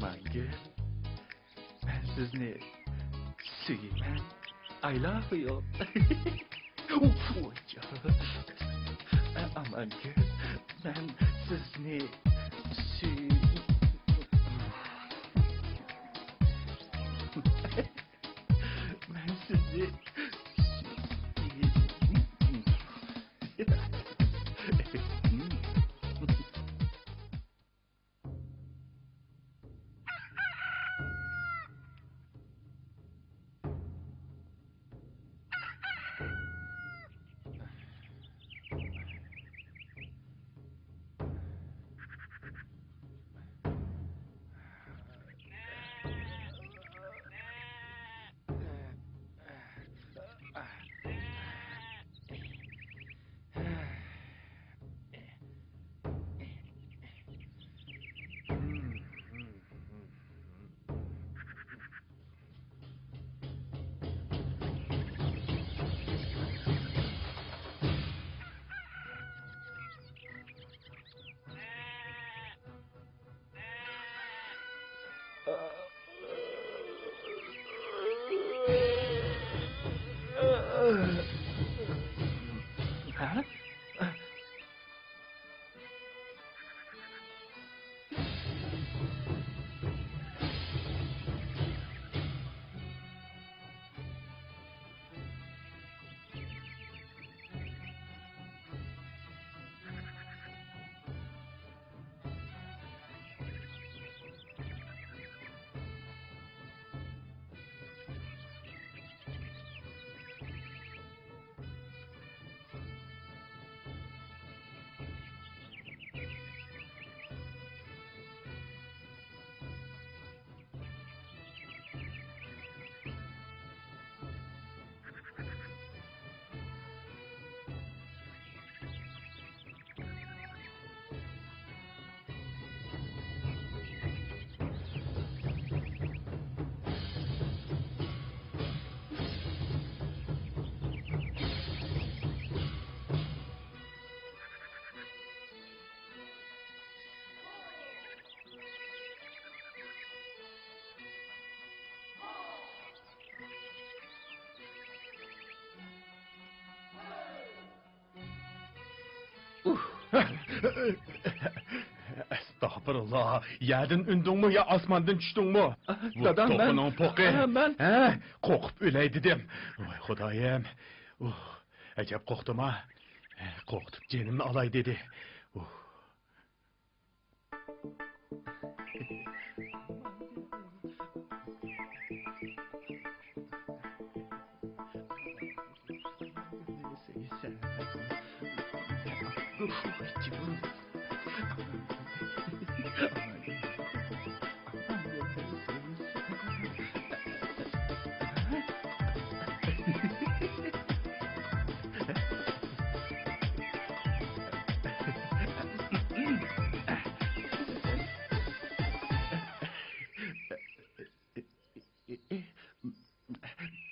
Aman gül. Ben sizni suyman. I love you. Aman gül. Ben sizni ben sizi Ha? Estağfurullah. Yerden ündün mü ya asmandan düştün mü? Dadam ben... Topunun poku. Ben... Korkup üley dedim. Vay Xudayım. Acep korktum ha. Korkutup canımı alay dedi.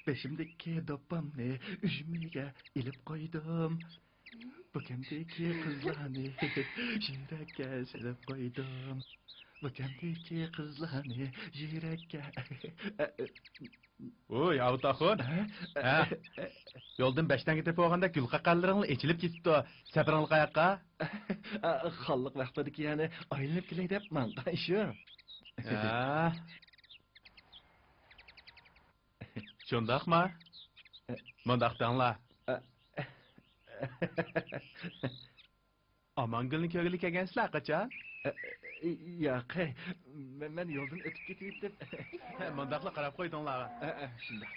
Beşimdeki dopamni üzümüge ilip koydum. Bukemdeki kızlarını jirekке silip koydum. Bukemdeki kızlarını jirekke... Oy avutaqın. Yoldan beşten gidip oğanda gül qaqqallarını içilip gitti o. Sepiranlı qayaqqa. Xallık vaqtidiki yani aylanıp kelay dep manqan shu. Şundaqmı? Mundaqdanla. Amangılın köylü kelgensizlar qaçan? Yo'q, men yo'ldan o'tib ketib. Mundaqla qarab qo'ydinglar. Shunday.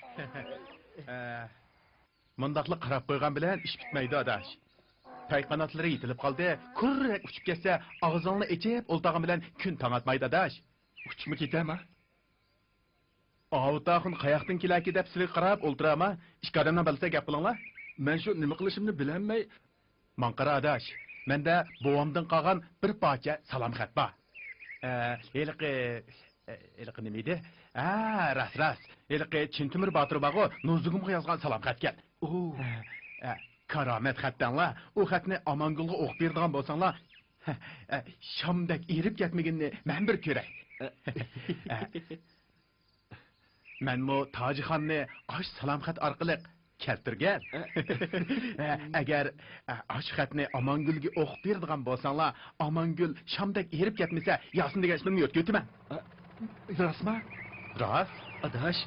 Mundaqla qarab qo'ygan bilan ish bitmaydi adash. Pay qanotlari yetilib qoldi. Kurrak uchib ketsa, og'zingni ichib, o'ltag'in bilan kun tong adash. Uchmi ketama? Avutaqın qayoqdan kelaki deb sizga qarab o'ltirama. Ikki odamdan bilsa gap qilinglar. Men shu nima qilishimni bilolmay, Manqara adash. Menda buvamdan qolgan bir parcha salom xat bor. Eliqi nima edi? Ras. Eliqi Chintimir Botir bog'i Nuzugumga yozgan salom xat ekan. Karomat xatdanlar. U xatni Amangulga o'qib beradigan bo'lsanglar, shamdak erib ketmaganini men bir ko'ray. Men mu Tajixonni ash salom xat orqali keltirgan. Agar ash xatni Amangulga o'qib beradigan bo'lsanglar, Amangul Shamdek erib ketmasa, yasin degan ismimni yotga o'taman. Rasma? Rost? Adaş,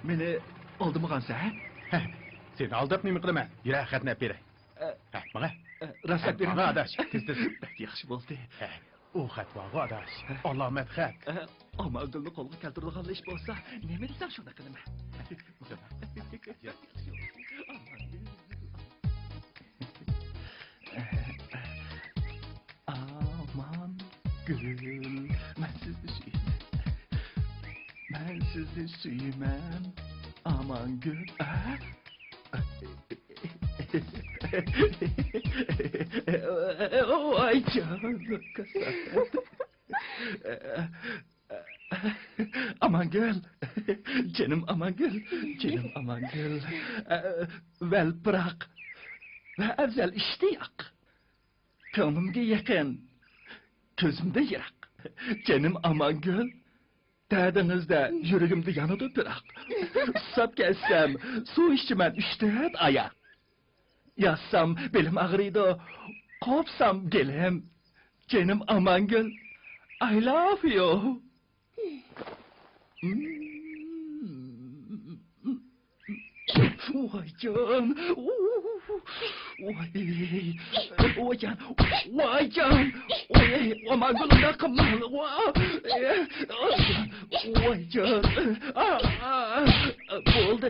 meni aldımıgan sen? Seni aldırıp nemi qılaman? Yura xatni olib beray. Mana. Rasat berim. Mana adaş, tez-tez. Bek yaxshi bo'ldi. O xat var adaş. Alamet xat. Amangulni qo'lga keltiradigan ish bo'lsa, nima desam shuni qilaman. Aman gül, ben sizi suyman. Ben sizi suyman. Aman gül. Ay canım kasaret. Aman gül. Canım aman gül. Canım aman gül. Vel bırak. Ve evzel iştiyak. Kanımga yakın. Gözümde yirak. Canım aman gül. Derdinizde yüreğimde yanıdı bırak. Sap kessem, su içimen 3-4 aya. Yatsam belim ağrıydı, kopsam gelim. Canım aman gül, I love you. Vay can, vay can, vay can, aman gülüm da kımıl, vay can, buldu,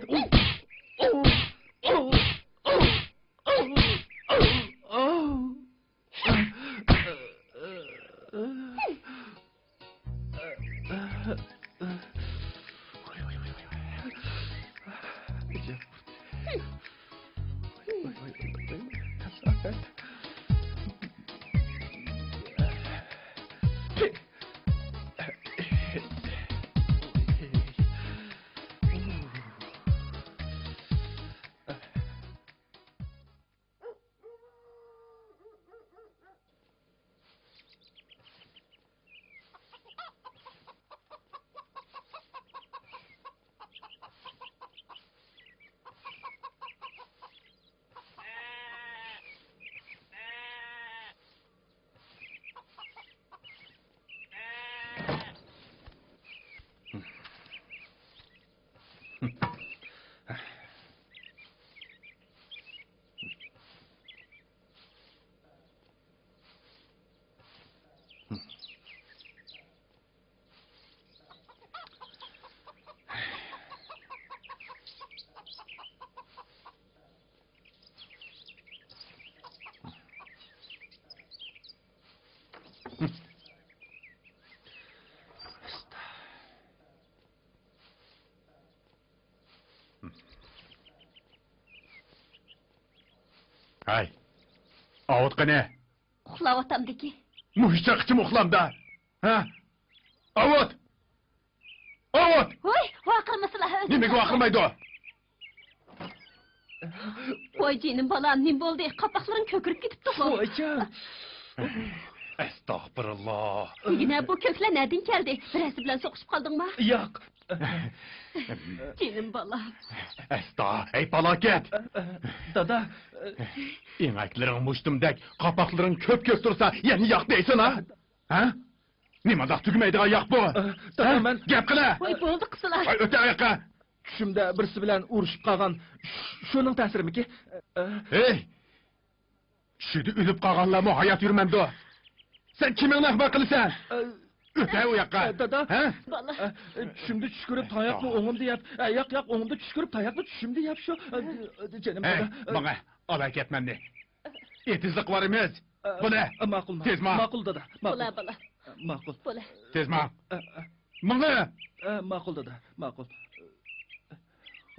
Hay. Avut qane. Uxlavatamdiki. Muhişçaqçım uxlamda. Ha? Avut. Avut. Voy, vaqirmasılar özüm. Nimaga vaqirmaydi o? Voy jinim balam, nim bo'ldi? Qapoqlaring ko'kirib ketibdi. Vay can. Estağfurullah. Yine bu kökler nereden geldi? Birisi bilen soğuşup kaldın mı? Yok. Jinim balam. Ey felaket. Dada. İneklerin muştumdek, kapakların köp dursa yeni yak değilsin ha? Ha? Nima da tügmeydiğe yak bu? Dada ben... Gep qile. Voy bo'ldi qısılar. Ay öte ayakka. Tushimda birisi bilan urushib qolgan. Shuning ta'sirimiki? Hey! Şidi ülüp qağanlarmı hayat yürümemdi o. Sen kimin ahmak kılısan? Öte o yakka. Dada. Ha? Bala. Tushimda tushkurib tayoqni o'ngimda yap. Yo'q, o'ngimda tushkurib tayoqni tushimda yap shu. Canım Hey, dada. bana alay ketmemni. Etizlik var imiz. Bu ne? Ma'qul. Tez ma. Ma'qul dada. Bala bala. Ma'qul. Bala. Tez ma. Bana. Ma'qul dada. Ma'qul.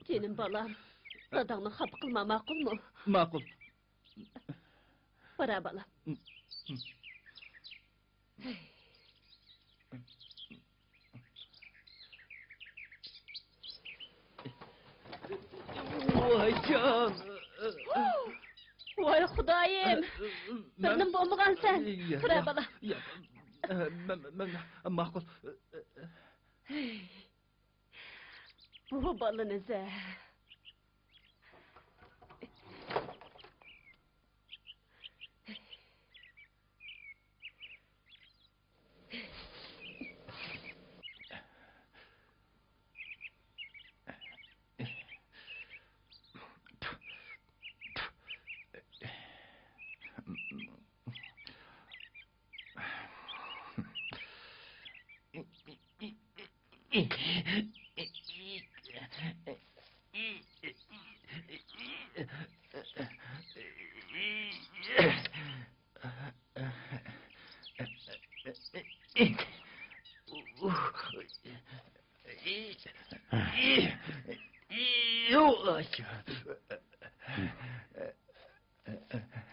Jinim balam. Dadangni xafa qilma, ma'qulmi? Ma'qul. Bora bala. Vay can. Voy xudoyim. Birnim bo'lmagan sen. Bora bala. Ben ma'qul. Bu balınızı.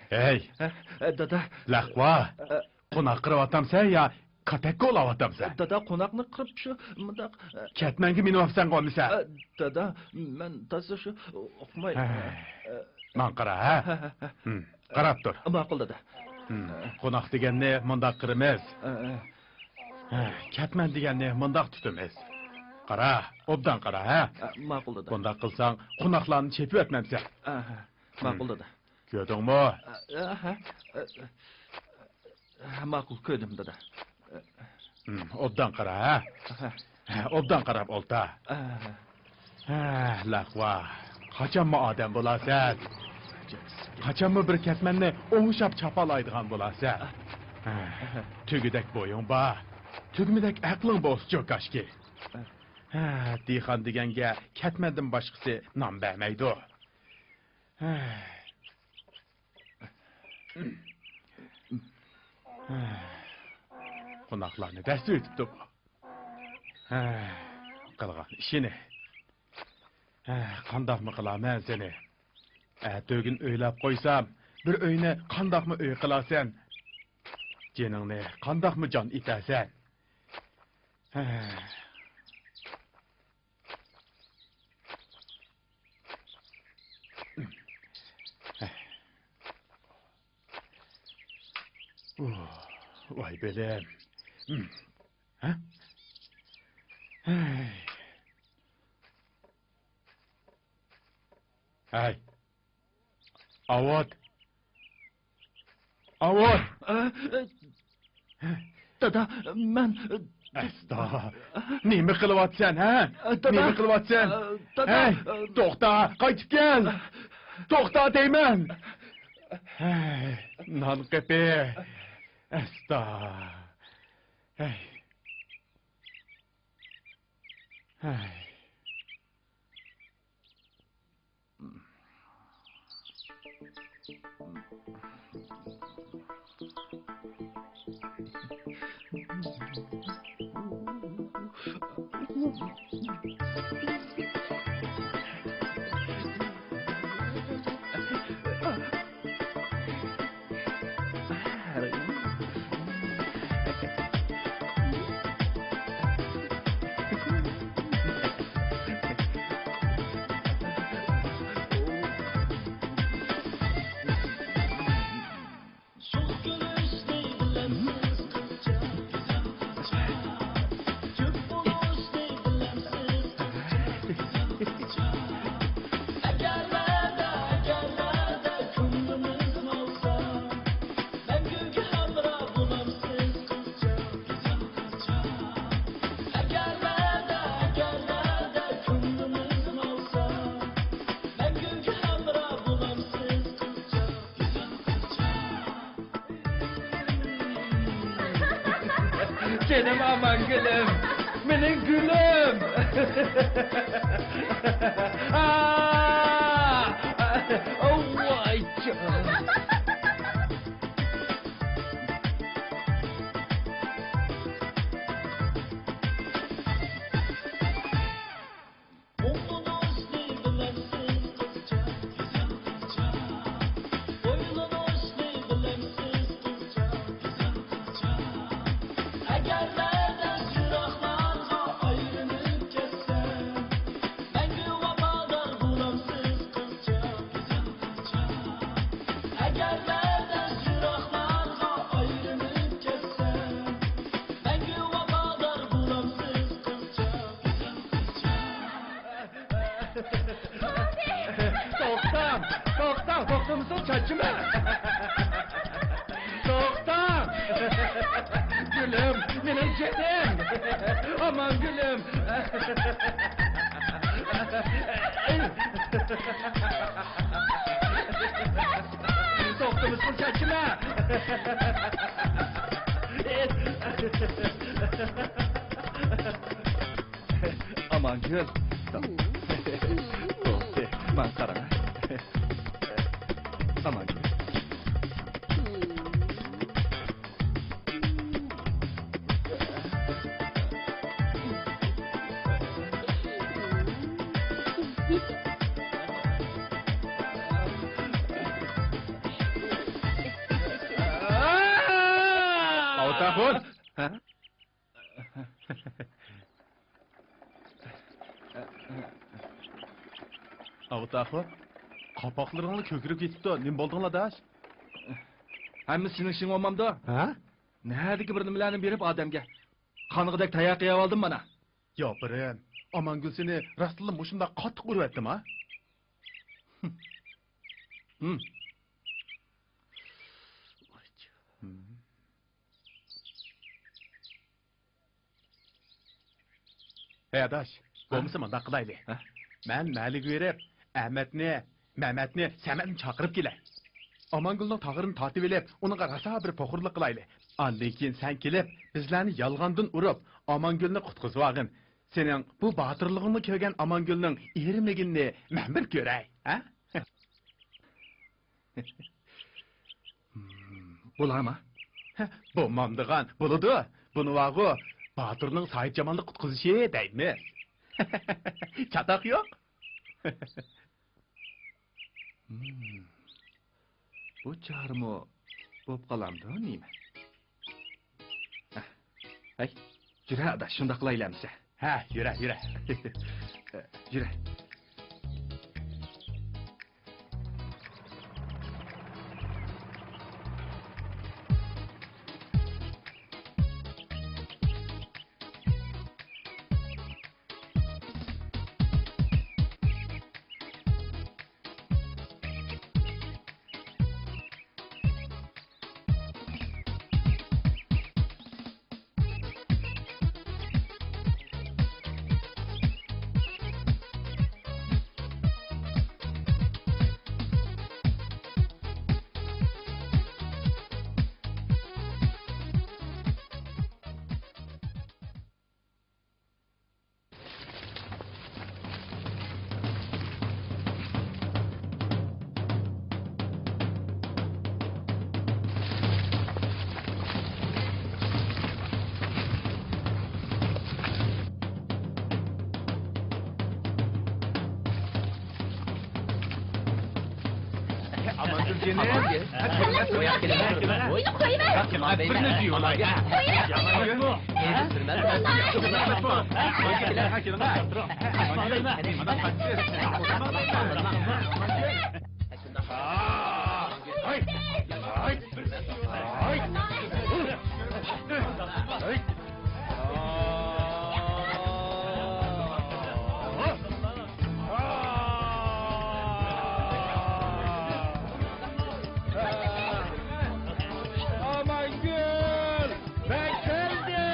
Hey, Dada, laqva. Qo'noq qirib sen ya, katakka olayotamsan. dada qonaqni qirib shu mundaq. Ketmanga minibsan qolmisa. Dada, men toza shu o'qmay. Man qara, ha? Qarab tur. Ma'qul dada. Qo'noq deganni mundaq qirimiz. Ketman deganni mundaq tutimiz. Qara, obdan qara, ha? Ma'qul dada. Bundaq qilsang, qo'noqlarni chepib o'tmamsan. Ma'qul dada. Ko'rdingmi? Ma'qul ko'rdim dada. Obdan qara, ha? Obdan qarab olta. Laqva. Qachonmi odam bo'lasan? Qachonmi bir ketmanni o'ngshab chapalaydigan bo'lasan? Tugidek bo'ying bor. Tugmidek aqling bo'lsa kashki. Dixon deganga ketmandan boshqasi nom bermaydi. Qo'noqlarni dast o'tibdi bu. Qilgan ishini. Qandoqmi qilaman seni? Tugin o'ylab qo'ysam, bir uyni qandoqmi uy qilasan? Jeningni qandoqmi jon etasan? Vay belim. Ha? Hey. Avod. Avod. Dada, men Asta. Nima qilyapsan, ha? Nima qilyapsan? Hey, to'xta, qaytib kel. To'xta deyman. Hey, non qepi. Asta. Hey. Hey. Canım aman gülüm. Benim gülüm. Oh vay canım. Soğukta mısın çaçıma? Soğukta! Gülüm, benim canım! Aman gülüm! Soğukta mısın çaçıma? Aman gül! Man karana. Aman gül! Avtahun! Ha? Avtahun! Kapaklarını kökürüp ketipti. Nim boldun daş? Hem senin işin olmamdı. Ha? Neredeki bir nimalarni berip odamga? Qanig'idek tayoq yeb oldin mana. Yo, birin. Amangul seni rastlı muşunda qattiq urib etdim, ha? Hmm. Hey adaş, bo'lmasa mundaq qilaylik. Ha? Men maliga berib, Ahmetni, Mehmetni, Sametni chaqirib kelay. Amangulning tag'irini tortib elib, uningga rosa bir poxurlik qilaylik. Andan keyin sen kelib, bizlarni yolg'ondan urib, Amangulni qutqizib olgin. Sening bu botirligingni ko'rgan Amangulning erimligini men bir ko'ray, ha? Bo'ladimi? Bo'lmamdigan, bo'ladi. Buni vaqo Baturning Saidjamanni qutqizishi deymiz. Chatoq yo'q. Bu charmo bo'p qolamdi, nima? Hey, yura adash, shunda qilaylarmiz. Ha, yura. Yura. Amangul seni. Beni koyuver. Birini diyorlar ya. Aman gül! Ben geldim!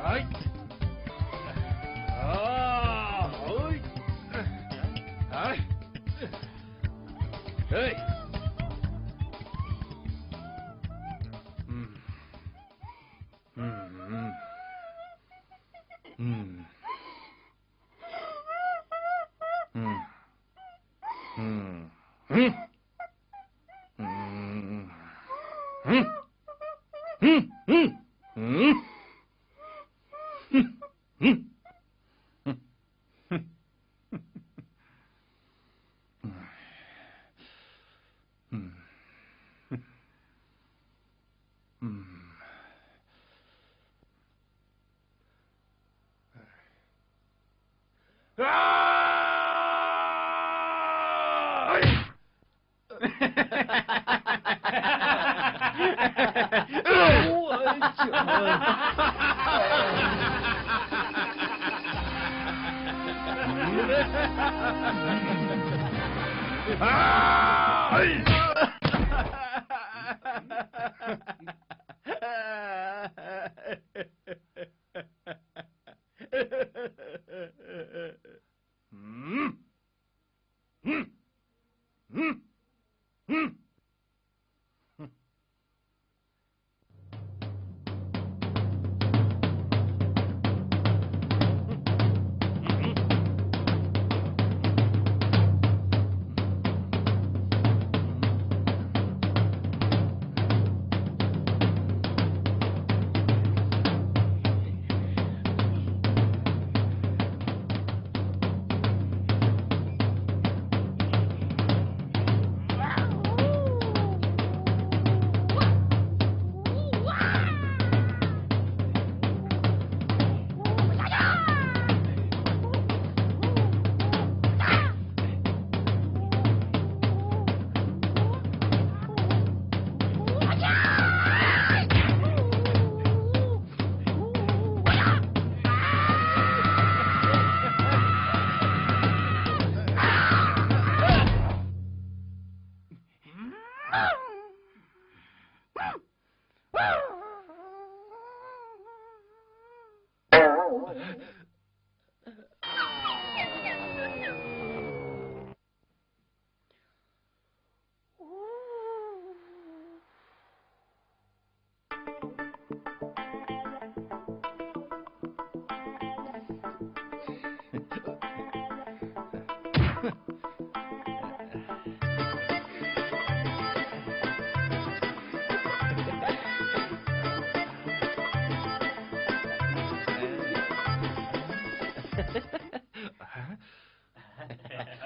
Ay! Oy! Ay! Hey!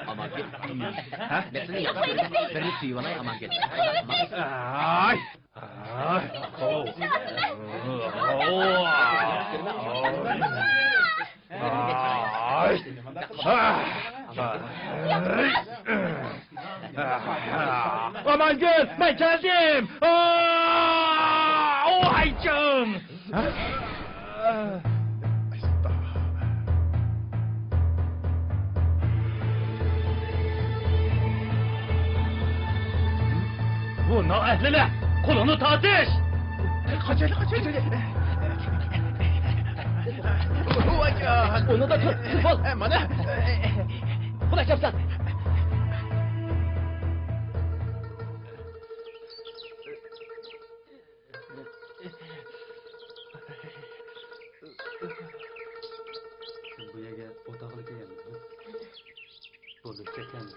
Aman git. Ha? Besini yap. Beni suyuvanay aman git. Ay! Ay! Oh! Aman gül, ben geldim. Ay canım. Bu naehliler, kolunu tartış. Kaçalım. Onu da tut, tıfıl. Bana. Bırak yapsan. Bu yerga o'tog'lik kelganmiz. Bo'ldi, ketganmiz.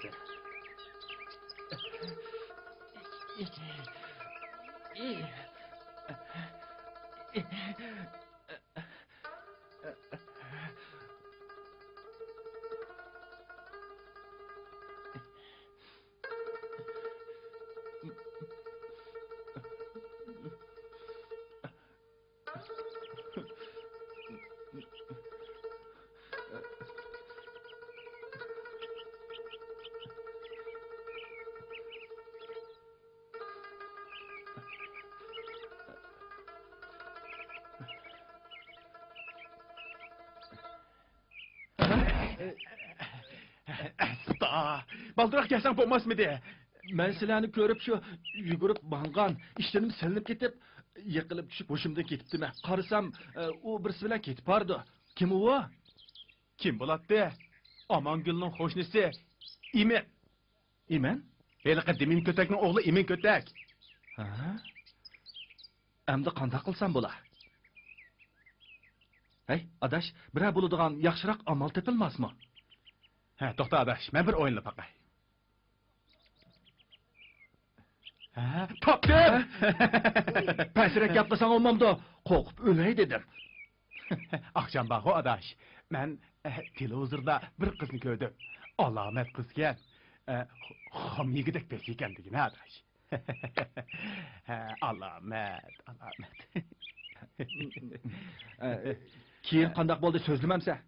Baldırak gelsen olmaz mıydı? Ben silahını görüp şu yugurip bangan, işlerim silinip ketip, yıkılıp düşüp hoşumda ketipti mi? Karısam, o birisi bilen ketip vardı. Kim o? Kim bulattı? Amangül'ün hoşnesi. İmen. İmen? Belki Demin Kötek'in oğlu İmen Kötek. Ha? Emdi qanday qilsam bo'lar? Hey, adaş, birə buladigan yaxshiroq amal topilmasmi? Ha, to'xta adaş, men bir o'yinla paqay. Ha, topdim. Pasirek yapmasan olmamdı. Qo'rqib o'lay dedim. Akşam bağı adaş. Men televizorda bir qizni ko'rdim. Alamet qizgan. Xam yigidek pes ekanligini adaş. Alamet. Keyin qandaq bo'ldi so'zlamamsa?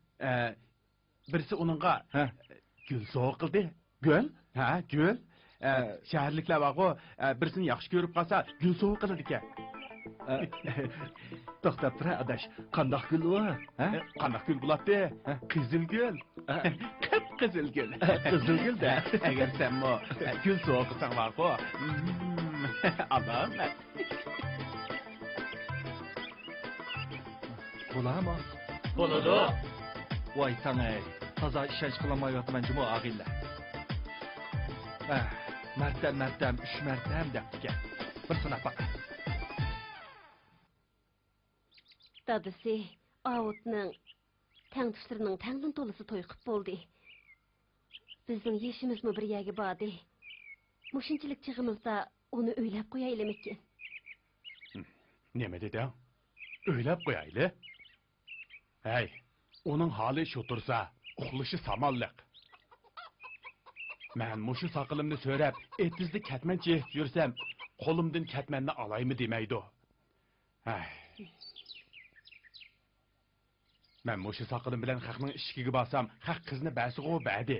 Birisi onunğa gül soğuk qildi. Gül? Ha, gül. Şəhərliklər var o, birisini yaxşı görüb qalsa, gül soğuk qılır ekan. To'xtab tur, adash. Qandoq gul u? Ha? Qandoq gül bulatdi? Qizil gül. Qip-qizil gül. Qizil gul-da. Agar sen bu gül suvi qilsang var-ku. Allah'ım. Bulamı? Bo'ladi. Voy tangay. Toza ishonch qilolmayapman juma og'illar. Martam, 3 martam debdikan. Bir sinab baqa. Dadisi, Avut'ның tangtuşlarının tangdan tolusu toyqып болды. Bizning yeshimizmi bir yagi badi. Muşinchilik chig'imizda onu o'ylab qo'yaylik ekan. Nima deding? O'ylab qo'yayli. Hey, onun hali şu tursa, uxlashi samonliq. Men mushu saqilımni so'rab, etizli ketman chehib yursam, qo'limdan ketmanni alaymi demaydi. Hey. Men mushu saqilim bilan haqning ishigiga borsam, haq qizni basigo badi.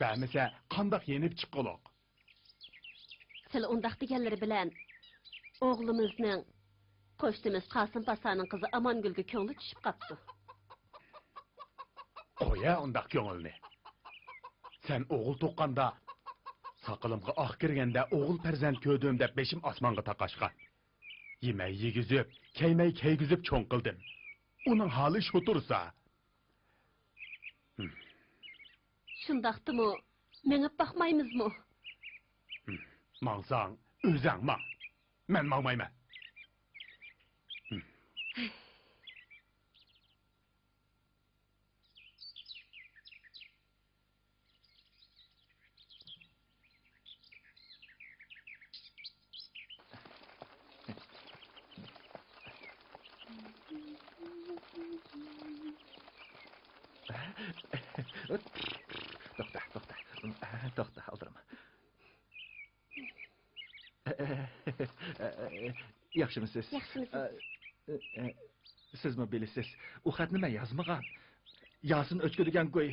Ba'misa qandoq yenib chiqqoloq. Sil undaq deganlari bilan o'g'limizning qo'shnimiz Qosim Pasaning qizi Amongulga ko'ngli tushib qapti. Qo'ya undaq ko'ngilni. Sen o'g'il to'qqanda, saqilimga oq kirganda o'g'il farzand ko'rdim deb beshim osmonga taqashqa. Yemay yegizib, keymay keygizib cho'ng qildim. Uning hali shu tursa. Shundaqdimi? Mengib baxmaymizmi? Mağsang, o'zang mang. Men mangmayman. To'xta, aldırma. Yaxshimisiz? Yaxshimisiz? Sizmi bilasiz? U xat nima yozmagan? Yasin o'tku degan qo'y,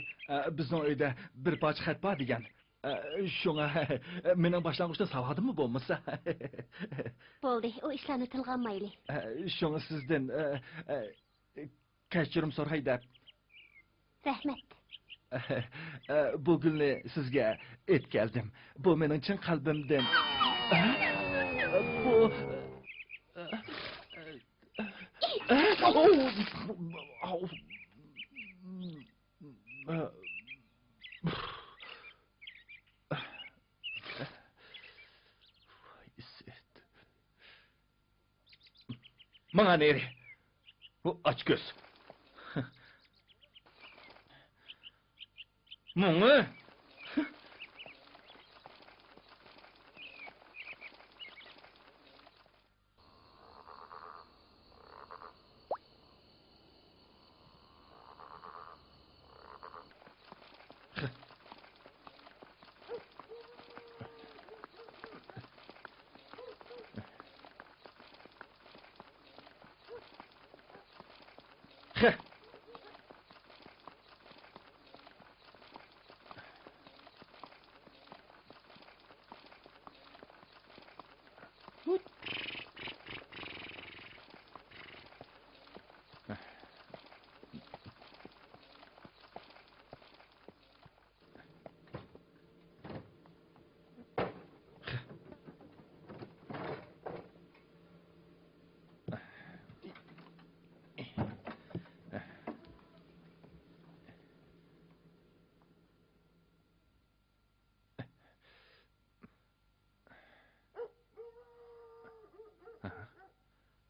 bizning uyda bir parcha xat bor degan. Shunga mening boshlang'ishda savodimmi bo'lmasa? Bo'ldi, u ishlarni tilga olmayli. Shunga sizdan kechirim so'ray deb. Rahmat. Bu gulni sizga etkeldim. Bu mening chin qalbimdan. Bu Mana neri? Bu aç göz. Mumu?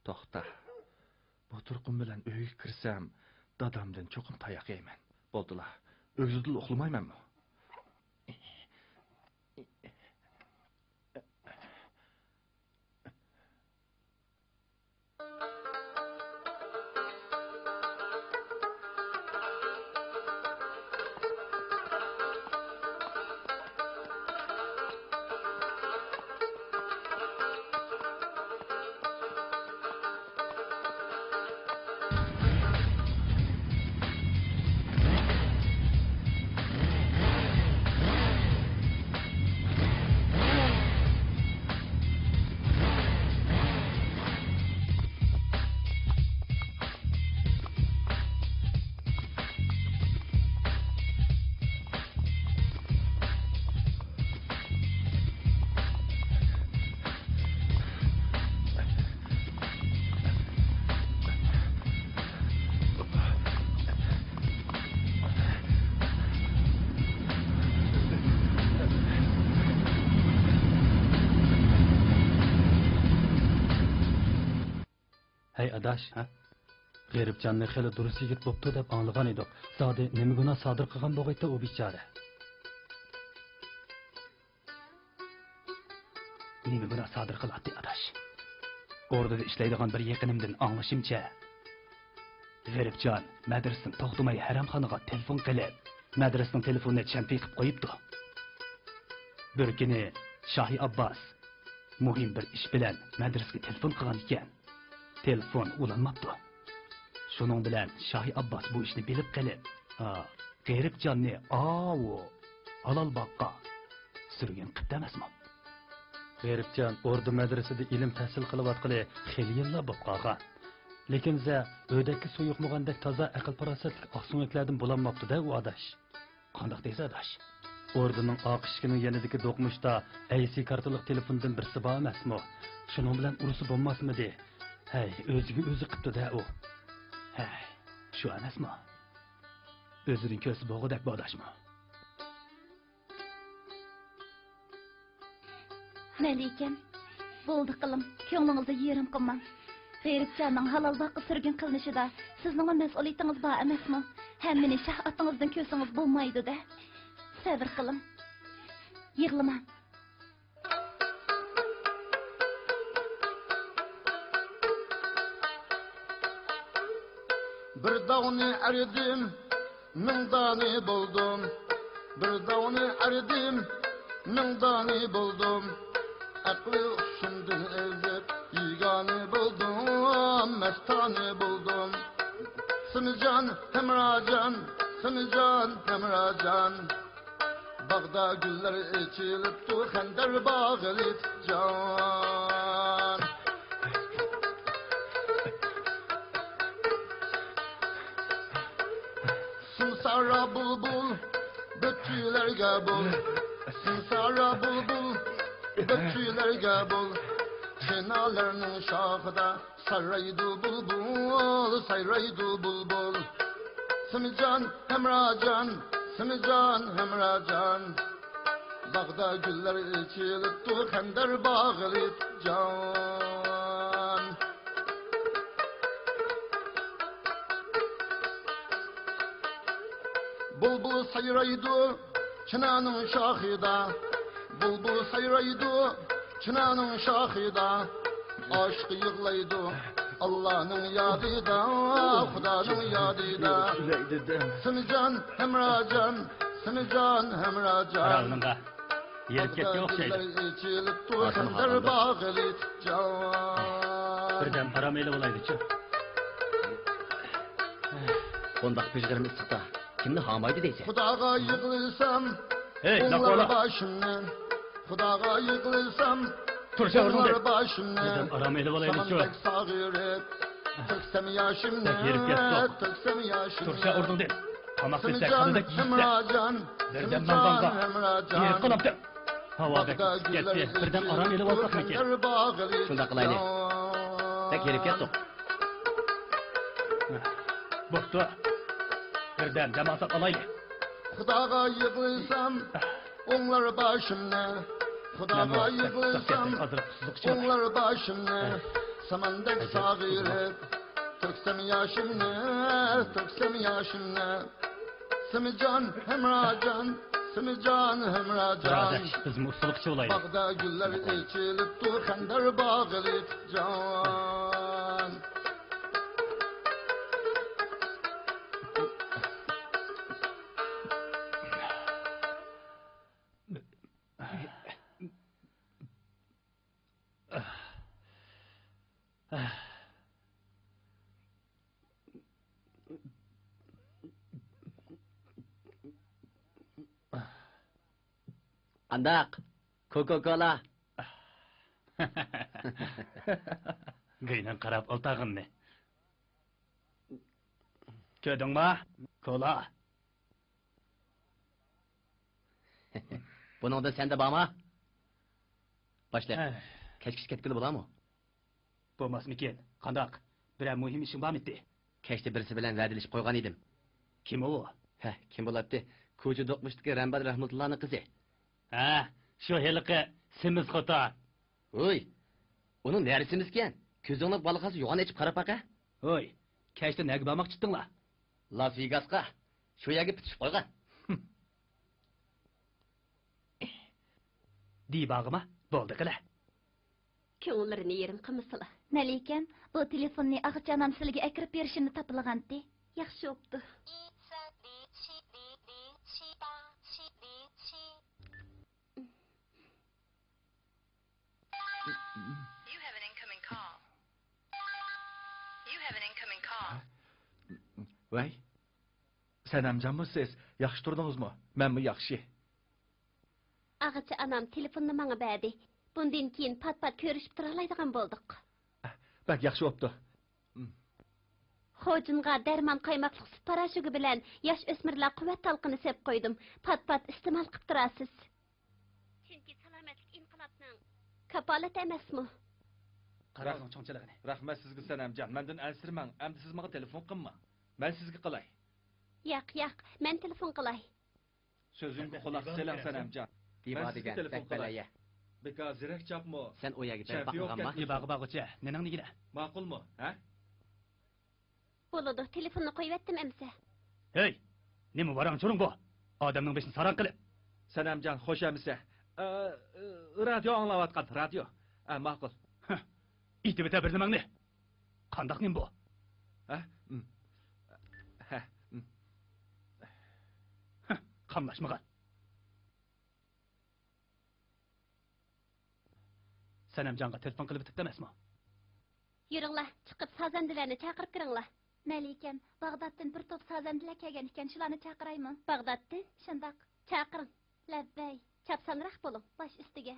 To'xta. Bu turqum bilan uyga kirsam, dadamdan cho'qim tayoq yeyman. Bo'ldilar. O'g'zidil uxlamaymanmi? Hey adaş, G'ribjonni xeli durust yigit bo'pti deb anglagan edik. Zodi nima gunoh sodir qilgan bo'g'aydi u bechora. Nima gunoh sodir qiladi adash? O'rtada ishlaydigan bir yaqinimdan anglashimcha, G'ribjon madrasadan to'xtamay haramxonaga telefon qilib, madrasaning telefonini champi qilib qo'yibdi. Bir kuni Shohi Abbos muhim bir ish bilan madrasaga telefon qilgan ekan. Telefon ulanmabdi. Shuning bilan Shohi Abbos bu ishni bilib qilib, G'ribjonni halol boqqa surgan qildi emasmi? G'ribjon o'rda madrasada ilm tahsil qilayotgani xeyli yillar bo'lib qolgan. Lekin za o'ydagi suyuqmagandek toza aql farosatli oqsumaklardan bo'lanmabdi-da u adash. Qandoq deysiz adash? O'rdaning oq eshigini yanidagi do'qmishda AC kartalik telefondan birsi bor emasmi? Shuning bilan urusi bo'lmasmidi? Hey, o'ziga o'zi qipti-da u. Hey, shu emasmi? O'zining ko'zi bo'g'idek bodashmi? Melikem, bo'ldi qilım, ko'nglingizni yerim qilmang. G'ribjonning halol boqqa surgun qilinishida sizning mas'uliyatingiz bor emasmi? Hammani shah otingizdan ko'rsangiz bo'lmaydi-da. Sabr qiling. Yig'lamang. Bir dağını eridim, min dağını buldum. Bir dağını eridim, min dağını buldum. Aklı uçumdan ezip, yigani buldum, mestanı buldum. Sımıcan, hemracan, sımıcan, hemracan. Bağda güller içilip tu xender bağlit can. Sımsara bulbul, bütçülerge bul. Sımsara bulbul, bütçülerge bul. Çinalarının şahıda saraydı bulbul, sayraydı bulbul. Sımıcan, hemracan, sımıcan, hemracan. Bağda güller içilip tu xender bağlit can. Bulbul sayraydı çınanın şahıda. Bulbul sayraydı çınanın şahıda. Aşk yığlaydı Allah'ın yadida, Xudanın yadida. Sımıcan, hemracan, sımıcan, hemracan. Aralığında yerip ketken okşaydı. İçilip tu xender bağlit can. Birden paramayla olaydı ki. Ondaq pijgirimiz çıktı. Kimni hamaydı deyse? Xudaga yığılsam, Hey, onlar Nakola. başımdan. Xudaga yığılsam, Turşa onlar orada. başımdan. Birden aramayla olaydı ki. Samandek sağırıp, töksem yaşımdan. Tek yerip ketsin. Töksem yaşımdan. Turşa oradan değil. Tamak destek Sımıcan, kanıdak yiyse. hemracan, Birden sımıcan, manzanga. hemracan. Yerip kalaptı. Havada Bagda ketdi. güller Birden içilip aramayla tu olsak mı ki? xender bağlit Şunda qılaylı. can. Tek yerip ketdik. Boktu. Birden demasat alaydı. Xudaga yığılsam, onlar başımdan. Xudaga yığılsam, onlar başımdan. Samandek sağırıp, töksem yaşımdan, töksem yaşımdan. Sımıcan, hemracan, sımıcan, hemracan. Kardeş, biz muslulukçu olaydı. Bağda güller içilip tu xender bağlit can. Andaq. Coca-Cola. Gıynan qarab oltağınni. Ködün mü? Kola. Bunun da sende bağma. Başla. Keşkiş ketkili bular mı? Bo'lmas mikin? Qandaq? Biror muhim ishing bormi? Keşte birisi bilen va'dalashib qo'ygan edim. Kim u? Kim bo'ladi? Ko'cha do'qmishdagi Rambad Rahmatullohning qizi. Ha, shu heliqi semiz xotin. Oy. Uning nerisimiz ekan? Ko'zingni balqasi yo'g'on echib qarab baqa. Hoy, kechda nega bormoqchi edinglar? Las Vegasga shu yerga bitishib qo'ygan. Dibag'ima bo'ldi qila. Ko'ngillarni yerim qilmasala. Malikam, bu telefonni Ag'janam sizga akirib berishini topilgandi. Yaxshi o'pdi. You have an incoming call. You have an incoming call. Voy. Sanamjanmisiz? Yaxshi turdingizmi? Menmi yaxshi? Ağacha anam telefonni menga berdi. Bundan keyin pat-pat ko'rishib tura oladigan bo'ldik. Bak yaxshi o'pdi. Xo'jinga darmon qaymoqlik sut parashugi bilan yosh o'smirlar quvvat talqini sep qo'ydim. Pat-pat iste'mol qilib turasiz. Chunki salomatlik inqilobning kapolat emasmi? Qarang cho'nchaligini. Rahmat sizga Sanamjon. Mendan ansirmang. Endi siz menga telefon qilma. Men sizga qilay. Yo'q, men telefon qilay. Sözümü quloq selang Sanamjon. Diba Ben degan sizga telefon bakbalaya. Beka zirak chapmi? Sen o yerga Chempion bakmaganma? Dibag'i bag'ucha, nenang nigila. Ma'qulmi, ha? Bo'ladi, telefonni qo'yib etdim emsa. Hey, nima varang churing bu? Odamning beshini saran qilib. Sanamjon, xo'sh emsa. Radio anglayotgan, radio. Ma'qul. Itib bita bir nimangni. Qandaq nim bu? Ha? Qamlashmagan. Sanamjonga telefon qilib bitibdi emasmi? Yuringlar, chiqib sazandilarni chaqirib kiringlar. Malikam, Bag'doddan bir to'p sazandilar kelgan ekan, shularni chaqiraymi? Bag'doddan Shundoq. chaqiring. Labbay. Chapsanroq bo'ling, Bosh ustiga.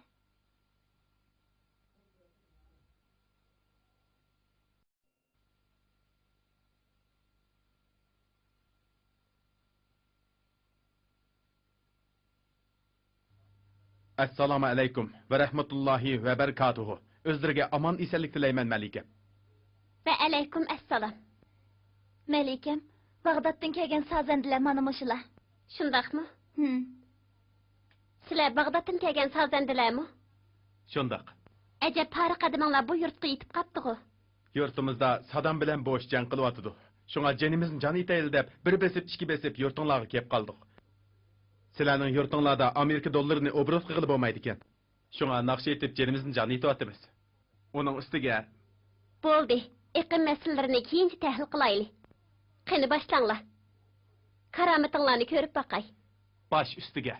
Assalomu alaykum va rahmatullohi va barakatuhu. O'zlariga omon esenlik tilayman Malika. Va alaykum assalom. Malikam, Bag'doddan kelgan sazandilar mana mushular. Shundaqmi? Sizlar Bag'doddan kelgan sazandilarmi? Shundoq. Ajab pari qadiminglar bu yurtga yetib qapti-ku. Yurtimizda Saddam bilan bo'sh jang qilyotdi. Shunga janimizni jon etayli deb bir besib, ikki besib yurtinglarga kelib qoldik. Sizlarning yurtinglarda Amerika dollarini obro'z qilib bo'lmaydi ekan. Shunga naqsh etib janimizni jon etyapmiz. Uning ustiga Bo'ldi. Iqlim masalalarini keyinchi tahlil qilaylik. Qani boshlanglar. Karomatinglarni ko'rib baqay. bosh ustiga.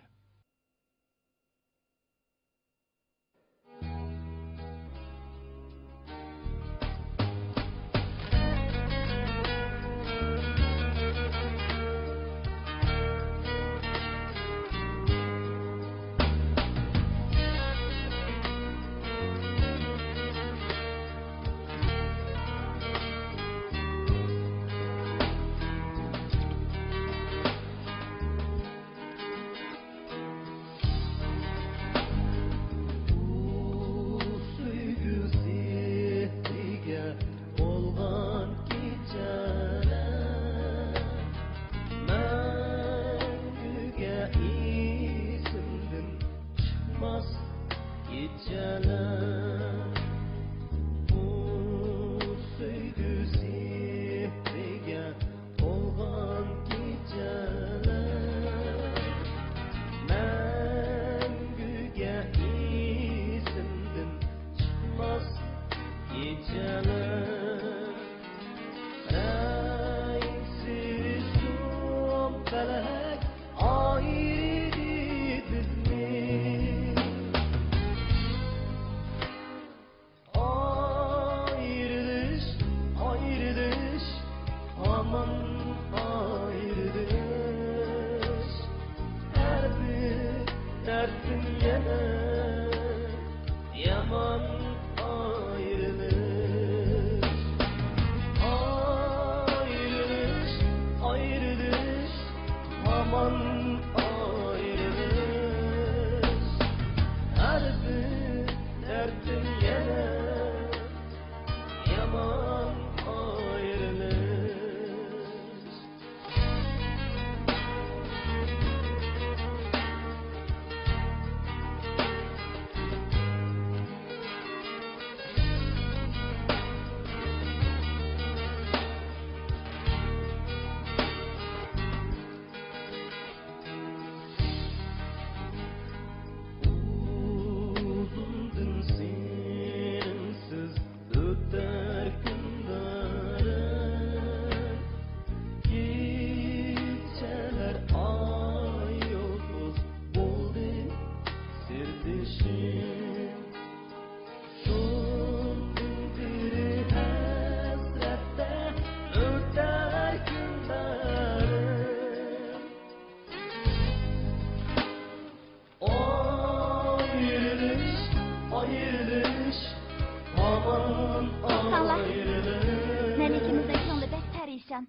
Ravshan.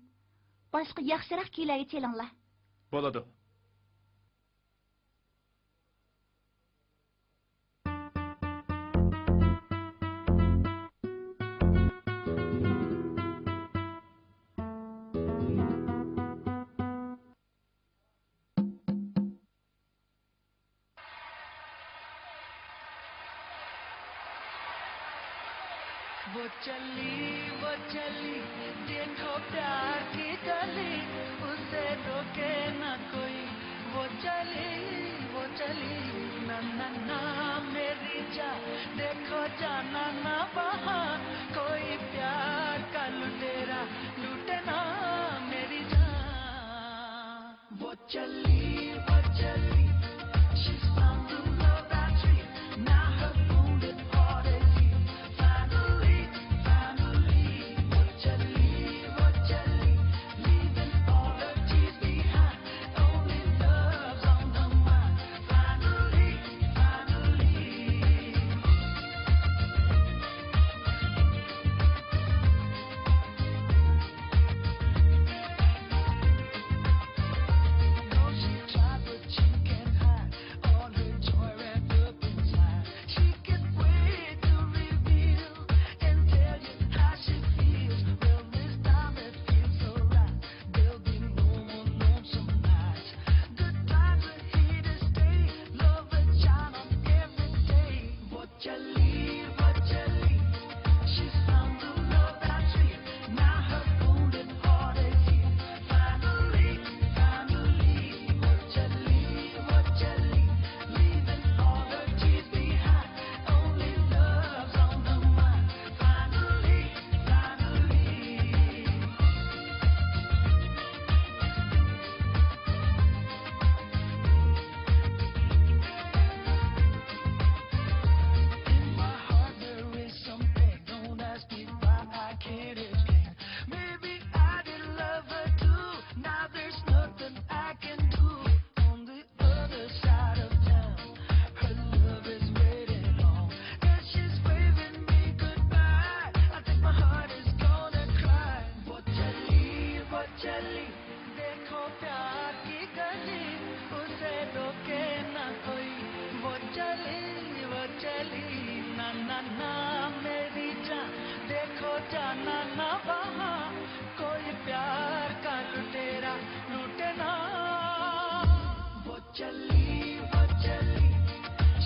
Boshqa yaxshiroq kuylarga chelinglar. Bo'ladi. वो चली देखो प्यार की गली उसे रोके न कोई वो चली ना ना ना मेरी जान देखो जाना ना वहाँ कोई प्यार का लुटेरा लूटे ना मेरी जान वो चली she's found the love that dream now her wounded heart is healed finally leaving all her tears behind only love's on her mind finally though she tried but she can't hide all her joy wrapped up inside she can't wait to reveal and tell you how she feels well this time it feels so right there'll be no more lonesome nights good times are here to stay love will shine on every day what chali she's found the love that dream now her wounded heart is healed finally what chali leaving all her tears behind only love's on her mind finally in my heart there is something don't ask me why I can't explain maybe I did love her too now there's nothing I can do on the other side of town her love is waiting on and she's waving me goodbye I think my heart is gonna cry what chali देखो प्यार की गली उसे रोके ना कोई वो चली ना ना ना मेरी जान देखो जाना ना वहाँ कोई प्यार का लुटेरा लूटे ना वो चली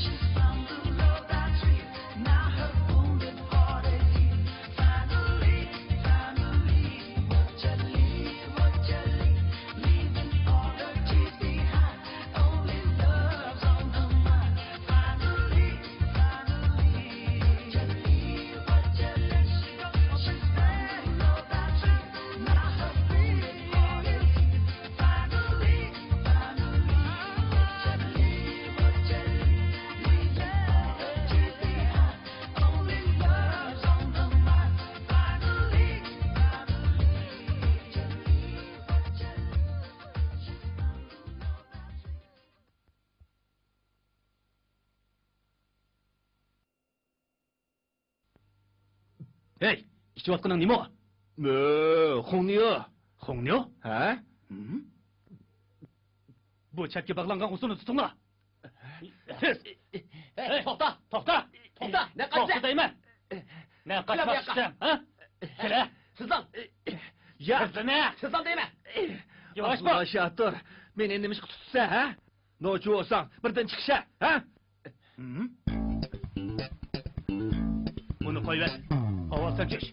she's found the love that dream now her wounded heart is healed finally what chali leaving all her tears behind only love's on her mind finally what chali she's found the love that dream now her wounded heart is healed finally what chali leaving all her tears behind only love's on her mind finally Hey, içiyotganing nima? Xongniyo. Xongniyo? Ha? Bu chatga bog'langan usuni tutinglar. Tez. Hey, to'xta. Ne kaçtı? To'xta deyman. Ne qaçmoqchisan, ha? Kela. Sızlan. Ya. Sızlan değil mi? Yavaş Allah bak. şahtır. Men endi nimish tutsa, ha? Nochi olsang, birdan chiqisha, ha? Bunu qo'yib ber. Ovoz sanchish.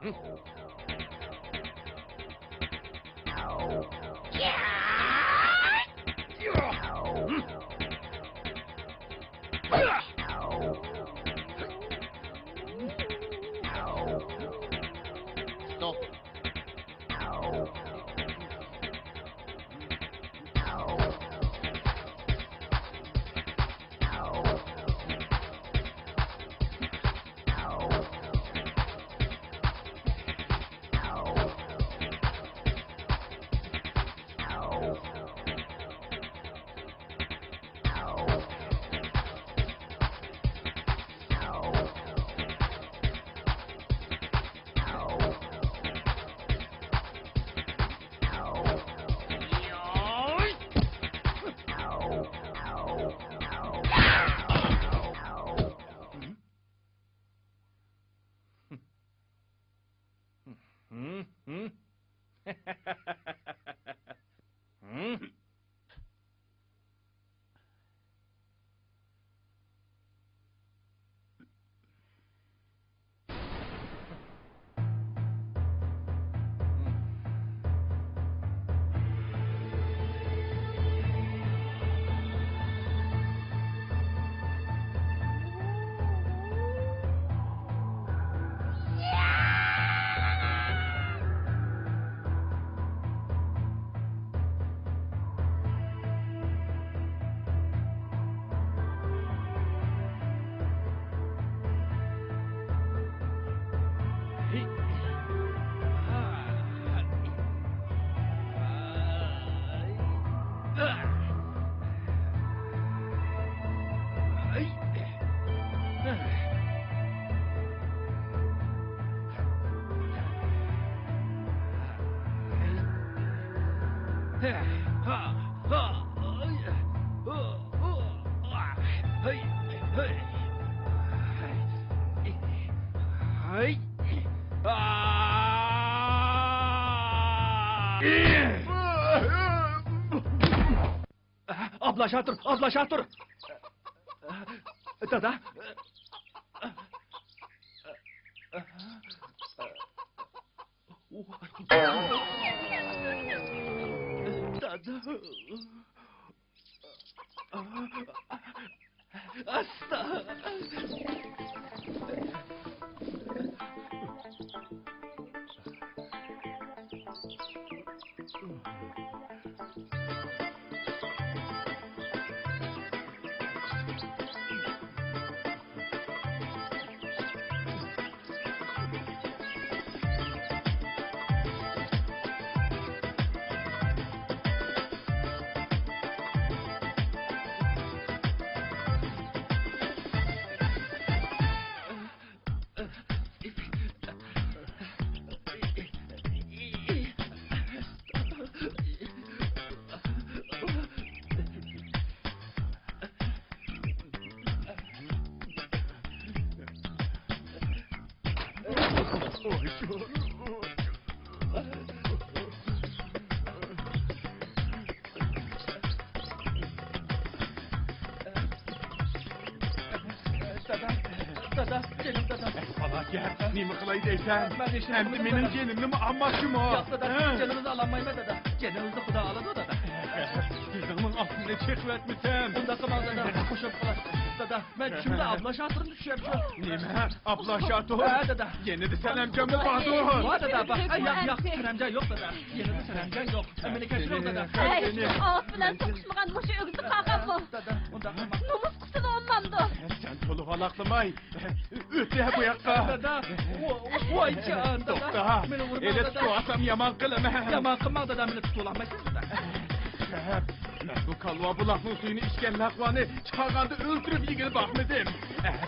Stop. Abla aşağı dur, abla aşağı dur. Dada. Dada. Asta. Dada, canım dada. Felaket, nimi kılay deysen? Ben işim Hem de kıldım benim dada. canımı mı almakçım o? Yok dada, canınızı alamayma dada. Canınızı Xudo aladi o dada. Yüzümün aslında çekvetmişim. Bunda qilmang dada, qo'shib qolar. Dada, men tushimda abla shotirim tushyapti. Nima? Abla Şato? Ha dada. Yeni de salamcamı Badur. Va dada, bak. Yo'q, salamjon yo'q dada. Yana salamjon yo'q. Meni kechirib dada. Hey, ağız bilen sokuşmagan muşu ögüzü kalkan bu. Dada, unda qilma. Numus kusunu olmamdı. Sen tolu halaklamay. Öte bu yakka. Dada, voy can dada. Dokta. Meni urma Ele dada. tutasam yaman kılama. Yaman qilmang dada, meni tutib olmaysiz dada. Ben bu kalva bulakның suyunu içken lakvanı çağanda öldürüp yigil bakmadım.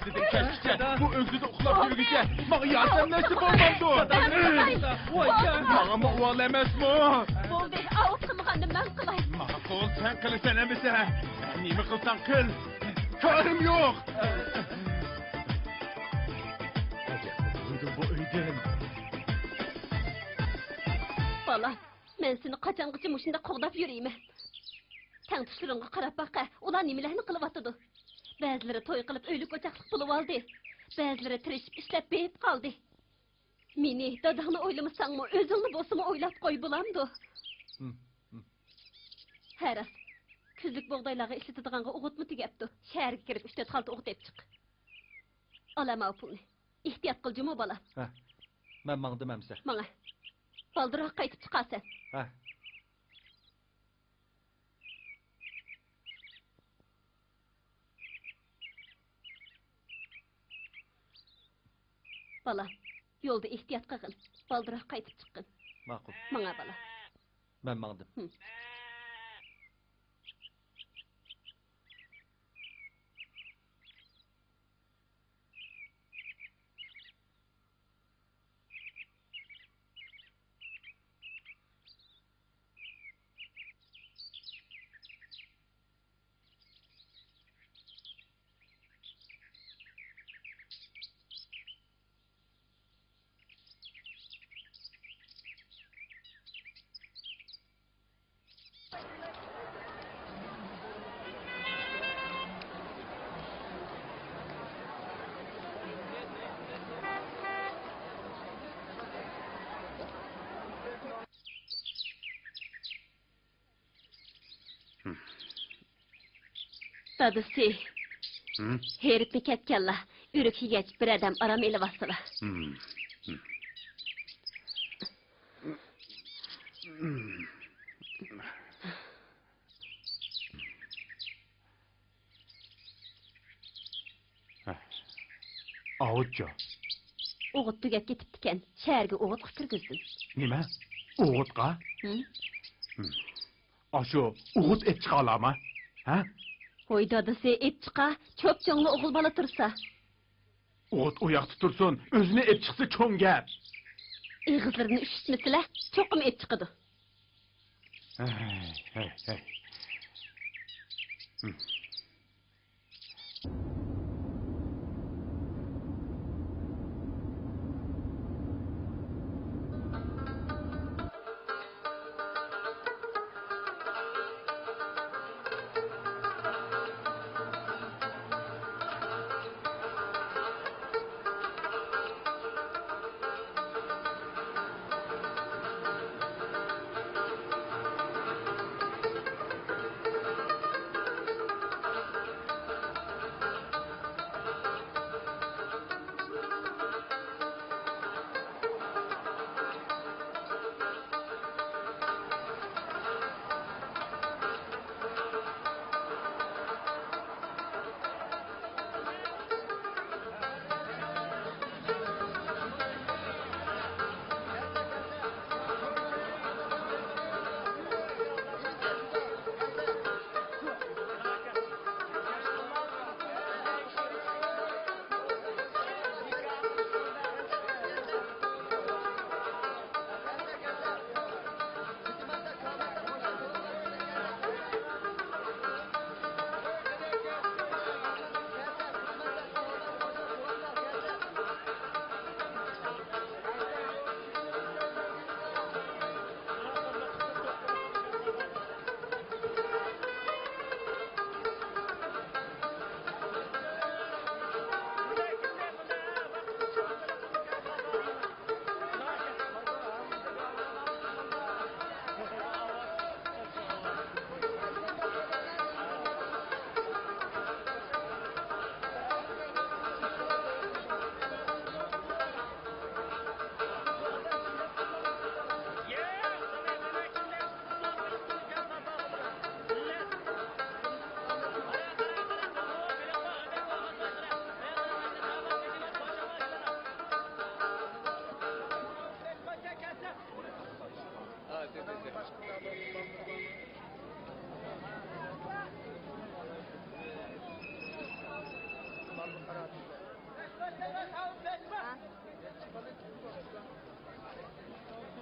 Sizin keşke bu öksüzü uxlap yürgüse bana yardım nasip olmamdı. Voy can. Bana mı uval emez mi? Boldu, ağız kılmıgandı ben kılay. Bana kol sen kılısan emese. Nimi kılsan kıl. Karım yok. Duydum bu öydün. Bala, men seni qaçanqıcı muşunda qoğdap yürüyme. Tang tuşlarınğa qarab baqa, ular nimelerni qılıp atıdı. Bazıları toy qılıp öylük ocaqlıq bulup aldı. Bazıları tirişip işlep beyip qaldı. Meni dadağını oylamasangmı, özüngni bolsamy oylap qoy bulamdı. Haras. Küzlük boğdaylarga işletadiganга uğutmu tigepdi. Şäherge kirip 3-4 xalta uğut ep çık. Alama pulni. İhtiyat qılcımı bala. Ha. Men mangdım emse. Mana. Baldırak qaytıp çıqasan. Ha. Bala, yolda ihtiyat qılgın. Baldırak qaytıp çıqqın. Maqul. Mana bala. Men mangdım. Dadısı. Heripni ketkenla. Ürük higeç bir adam aram eli basıla. Avutca. Oğut tügep getiptiken, şäherge oğut kırgızdın. Nima? Uğutqa? Aşu, uğut et çıqalama. Ha? Hoy dadısı et çıqa, çöp çoğunlu oğul bala tursa. Uğut uyaq tutursun, özüne et çıqsa çoğun gap. Eğizlerini üşütmesile, çokum et çıqıdı. Hey.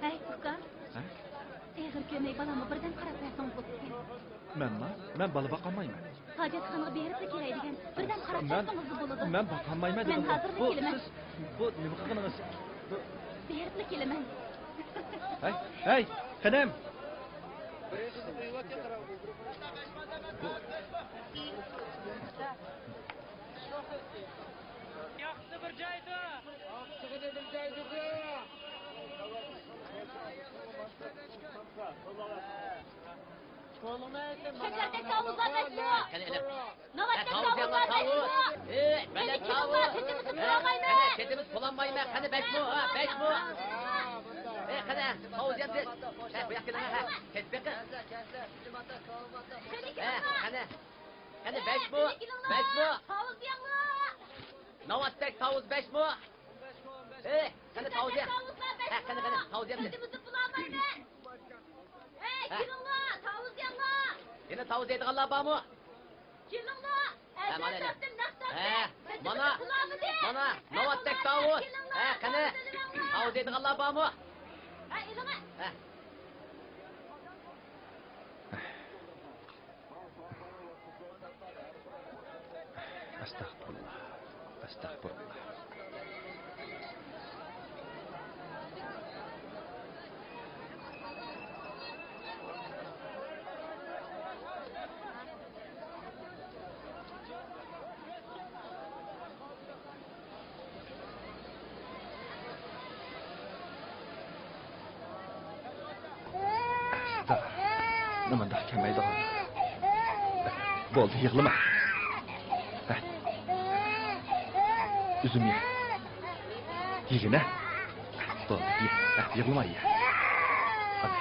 Hey Furkan. Eğer kömeği balama birden qarab qo'ysangiz bo'pti. Men bala baqamayman. Hojatxonaga berib de kelaydigan. Birden qarab qo'ysangiz bo'ladi. Men baqamayman Men dedim. hozir kelaman. Bu nima qilganingiz? Berib kelaman. Hey, qadam. Şekerden tavuzlar besliyor. Qani ilib. Navbatda Tavuz tavuzlar tavuz. besliyor. Bana Beni tavuz. kilonlar, sütümüzü kıramayma. Qani ketimiz bulanmayma. Qani 5 mu? Ha, 5 mu? Qani tavuz yemsiz. Bu yoqqa ha. Ketbek. Qani. Qani 5 mu? 5 mu? Tavuz yanlar. Navbatdek tavuz 5 mu? Qani tavuz yem. Qani tavuz yemsiz. Sütümüzü kıramayma. Kilonlar, tavuz yanlar. Yana tavuz yeydiganlar bormi? Kilonlar. Mana Ejder ne? tapdim, naqd Mana. Mana navbatdek tavuz. Qani tavuz yeydiganlar bormi? İlimi. Estağfurullah. Estağfurullah. Nimanda kelmaydi hozir. Bo'ldi, yig'lama. Üzüm ye. Yig'ina. Bo'ldi, ye. Yig'lama ye. Hadi.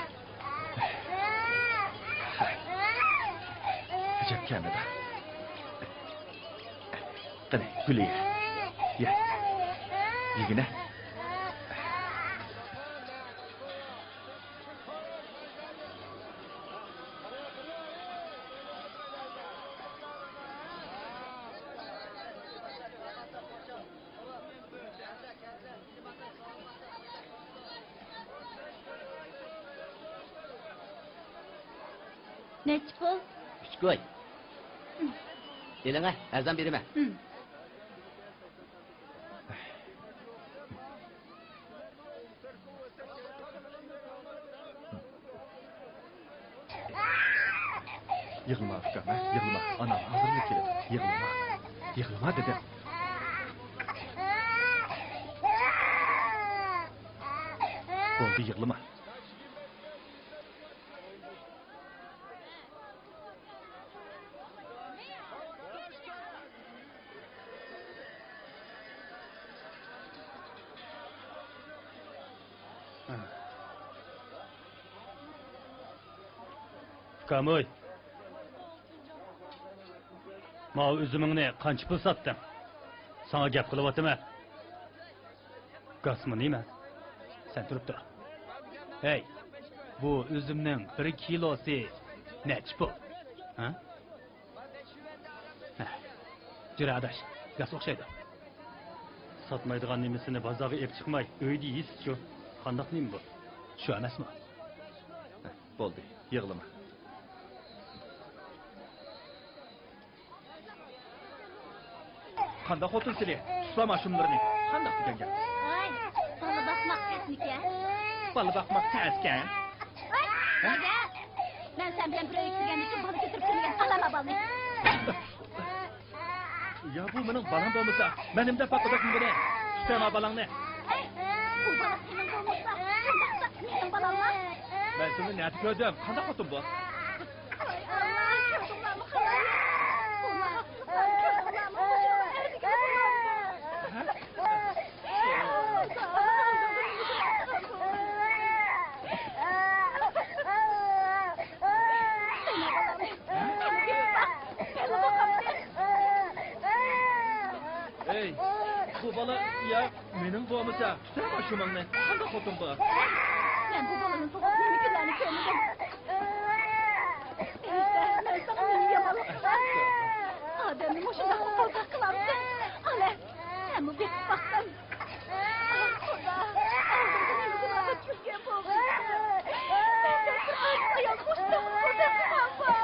Ajab kelmadi. Qani, guli ye. Ye. Yig'ina. Neçi pul? 3 koy. Eline azam berime. Yig'lama ukam, yig'lama. Anam hozirlik keladi. Yig'lama. Yig'lama dedim. Bo'ldi, yig'lama. Ukamoy. Mao üzümünü qancha pul sotding? Sana gap qilyaptimi? Gasmi nima? Sen turib tur. Hey, bu üzümning 1 kilosi necha pul? Ha? Jira adash, gas o'xshaydi. Sotmaydigan nimasini bozorga olib chiqmay, uyda yeysiz shu. Qandaq nima bu? Shu emasmi? Bo'ldi, yig'lama. Qanda xotin seni? Tuslama shunlarni. Qandaq degan gap? Ay, bana bakmak teknike. Bola boqmoq ta'skan. Nega? Ben sen bilen bir öykü gelmek için balık getirip sürüyen alama balı. Ya bu mening balam bo'lmasa, menimda faqat buni. Tutama balangni. Bu balık senin olmuşsa, şundaksa senin balan var. Men seni niyat ko'rdim. Qandaq xotin bu? Ay Allah, çocuklarımı hayal. Bunlar haksızlar, çocuklarımı Ey, bu bola ya mening bo'lmasa, tutama shu mangni. Qandaq xotin bu? Ben bu balığın sokak mimiklerini sevmedim. İşte ben sana mimik balık. Adem'in hoşunda korkak kılarsın. Ale, sen bu bir baktın. Kuda, ağzımda mimikini alıp Türkiye boğuldu. Ben de ayağım kuştum, kuda kıvamam.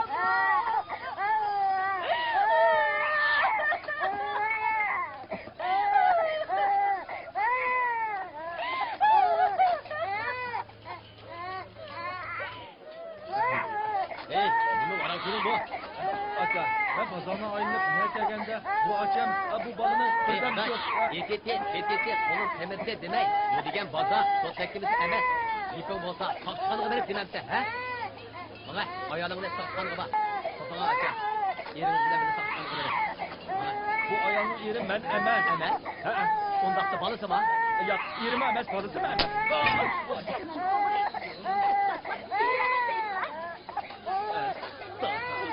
Hey, nima varan ko'ring bu? aka. Ben pazarına aylanıp ne kelgende bu akşam bu balını birden bir şey. Yet. Onun temirde demek. Bu degen baza, o teklimiz emes. Yipin bolsa, saçkanlığı verip dememse, he? Bana, ayağını saçkanlığı bak. Sana aka. Yerinizden beni saçkanlığı verip. Bu ayağının yeri ben emel. Emes? Ondakta balısı mı? Ya yerime emez fazlası mı emez?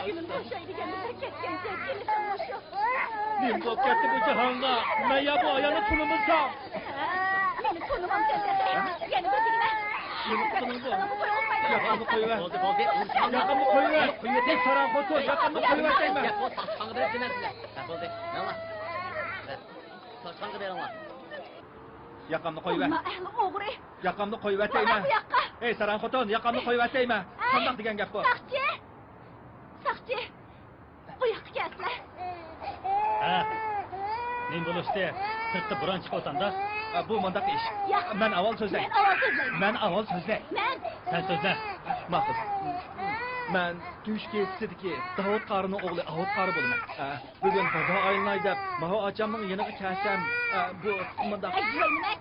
Günün boşaydı kendisi ketkense gelişen boşu. Nim kop ketdi bu cihanga. Ben ya bu ayağını tunumuzsam. Beni tanımam sende. Yeni götüne. Yeni tunum bu. Sana bu koy olmaydı. Yakamı koyuver. Boldu. Yakamı koyuver. Bir saran foto. Yakamı koyuver deyim ben. O saçkanlığı verip dememse. Boldu. Ne var? Saçkanlığı verin var. Yakamı koyuver. Olma ehli oğru. Yakamı koyuver deyim Bana ben. bu yakka. Ey saran foton. Yakamı koyuver deyim ben. Kandak degen gap bu. Sakçı. Bu yakka gelsinler. Ha. Men bo'lishdi. Sirtda buron chiqib o'tanda, Bu mandaq iş. Ya. Ben aval sözley. Ben aval sözleyim. Ben aval sözley. Ben. sen so'zla. Maqul. Men tush ketsidiki Davud qarının oğlu Avud qarı bo'laman. Bugun baba aylanay deb, maho achamning yeniga kelsam, bu mandaq. Ay güvenmek.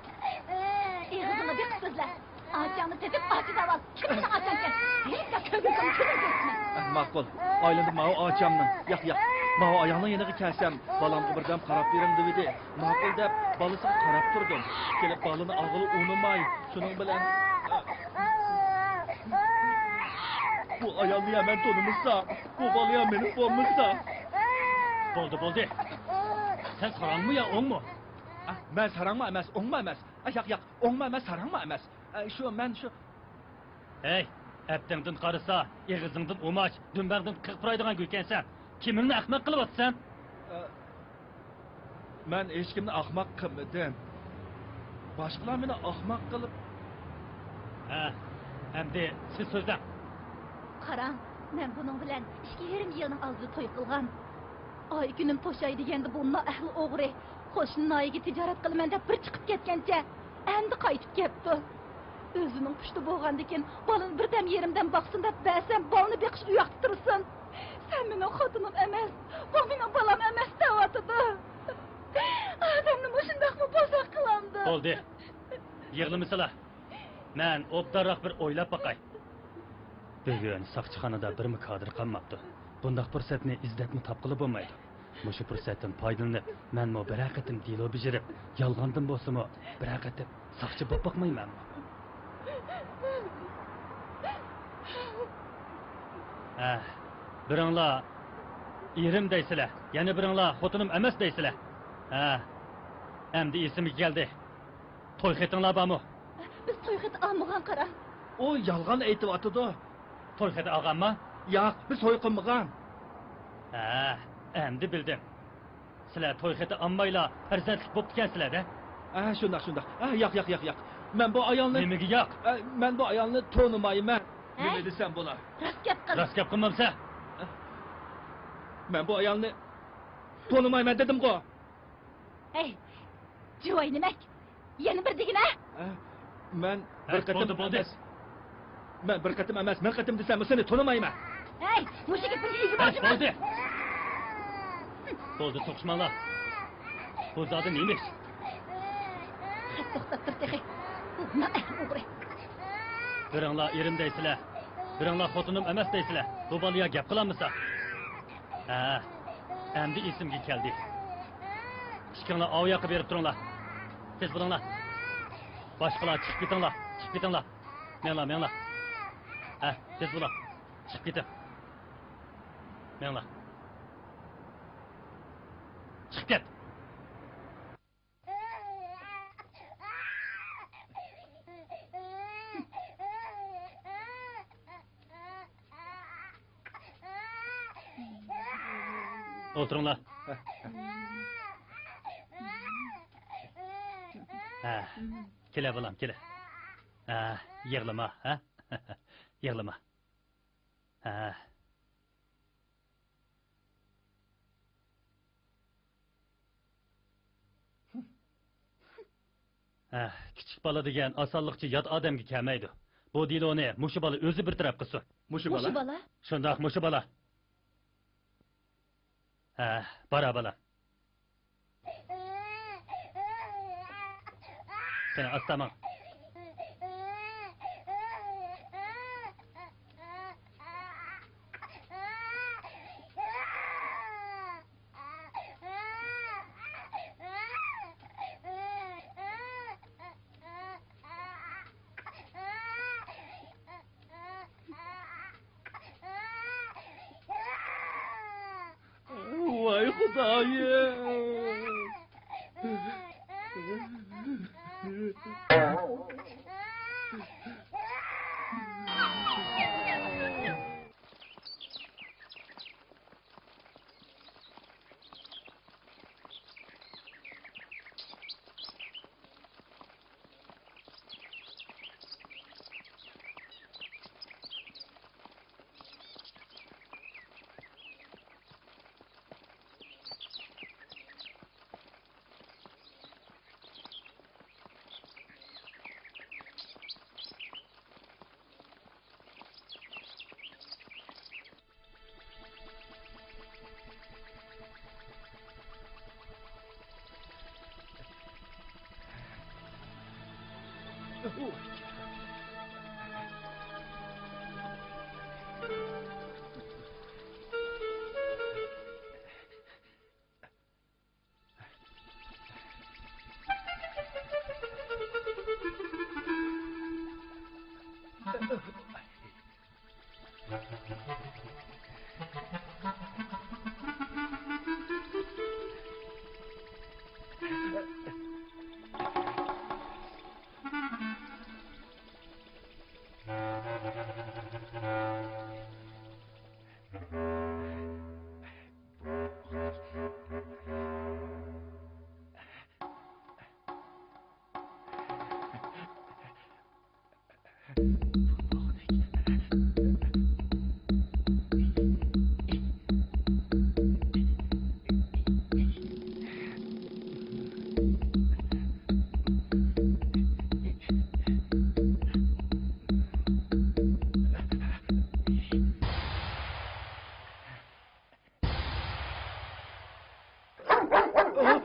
Ağzını bir kısızla. Ağaçağını tepip ağaçı da var. Kimse ağaçan gel. Hiç de köyün komşunun gözüne. Maqul. Aylandı maho achamning. Yo'q. Maho ayağının yeniga kelsam, balam birdan qarab berim dedi. Maqul deb balasiga qarab turdim. Kelib balini og'ili unimay, shuning bilan bu ayağını hemen tonumuzsa, bu balıya benim bomumuzsa. Bo'ldi. Sen sarangmı ya, o'ngmi? Ben sarangma emas, o'ngma emas. Yo'q, o'ngma emas, sarangma emas. Men shu Hey, aptingdan qarasa, ig'izingdan o'maç, dumbag'dan qirqiraydigan gulkansan. Kimingni ahmoq qilyapsan? Men hech kimni ahmoq qilmadim. Boshqalar meni ahmoq qilib. Ha, endi siz so'zlang. Qarang, men buning bilan 2,5 yilning oldida to'y qilgan. Ay kunim to'shay deganda bu ahli o'g'ri. Qo'shniga tijorat qilaman deb bir chiqib ketgancha, endi qaytib kelibdi. O'zining pushti bo'lgandan keyin bolani birdan yerimdan boqsin deb bersam, bolani beqish u yoqda tursin. Sen mening xotinim emas, bu mening bolam emas deyotdi. Adamni shundaqmi bozaq qilandi. Bo'ldi. Yig'limisizlar. Men obdarroq bir o'ylab boqay. Bugun saqchixonada bir mukodir qolmabdi. Bundaq fursatni izlatmi topqili bo'lmaydi. Mushu fursatdan foydalanib, men mo bir haqiqatim dilo bijirib, yolg'ondan bo'lsa-mo, bir haqiqatim saqchi bo'lib boqmayman. Biringlar erim deysizlar, yana biringlar xotinim emas deysizlar. Endi esimga keldi. To'y xitinglar bormi? Biz to'y xit olmagan qara. O yolg'on aytyapti. To'y xiti olganmi? Yo'q, biz to'y qilmagan. Endi bildim. Sizlar to'y xiti olmaylar, farzandlik bo'lib kelsizlar-da. Shundoq. Yo'q. Men bu ayolni Nimaga yo'q? Men bu ayolni tonimayman. Nima desam bo'lar? Rost gap qilmamsa? Men bu ayolni tonimayman dedim-ku. Hey, joy nimak? Yana bir degina? Men bir qatim bo'ldi. Men bir qatim emas, men qatim desam, seni tonimayman. Hey, mushu gapni egi bormi? Bo'ldi, to'qishmanglar. Bu zodi neymiş? To'xtab tur texi. Bu o'g'ri. Biringlar erim deysizlar. Biringlar xotinim emas deysizlar. Bu bolaga gap qilamisa? Endi esimga keldi. Ikkinglar ov yoqqa berib turinglar. Tez bo'linglar. Boshqalar chiqib ketinglar. Menlar. Tez bo'ling. Chiqib keting. Menlar. Chiqib ket. O'tiringlar. Kela bolam, kela. Yig'lama, ha? Yig'lama. Kichik bola degan osonlikcha yot odamga kelmaydi. Bu diloni mushu bola o'zi bir taraf qilsin. Mushu bola? Shundoq mushu bola. Bara bala. Sen astama. Vay Xudayım.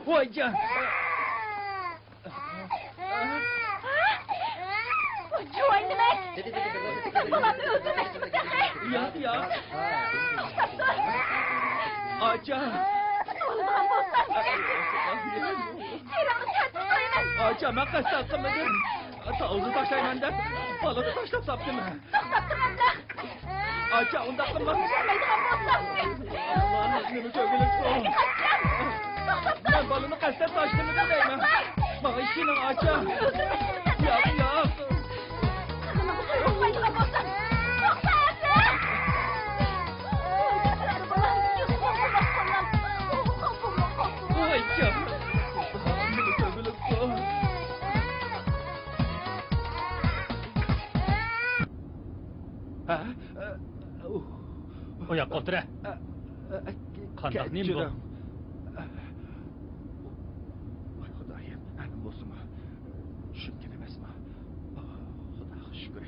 Vay can. Joy demek. Babamı öldürmek. Ya. Aca. Allah'ım bozsan. Tiranı tertip koyamaz. Aca ben kaç sattım. Tavuzu taşlayman deb balığı taşlab saptım. To'xtatdiman da. Aca unda qilma. Yashamaydigan bo'lsam. Allah'ım nima ko'gilik bu. Ben balını qasdlab tashladim deyman. Bana ishini aca. Yo'q. Qizimni qo'ymaydigan bo'lsam. To'xtatdi. Voy can. Nima ko'gilik bu. O yoqqa o'tira. Qandoq nim bu? Voy Xudoyim, ana bo'lsinmi? Tushungan emasmi? Xudoga shukr.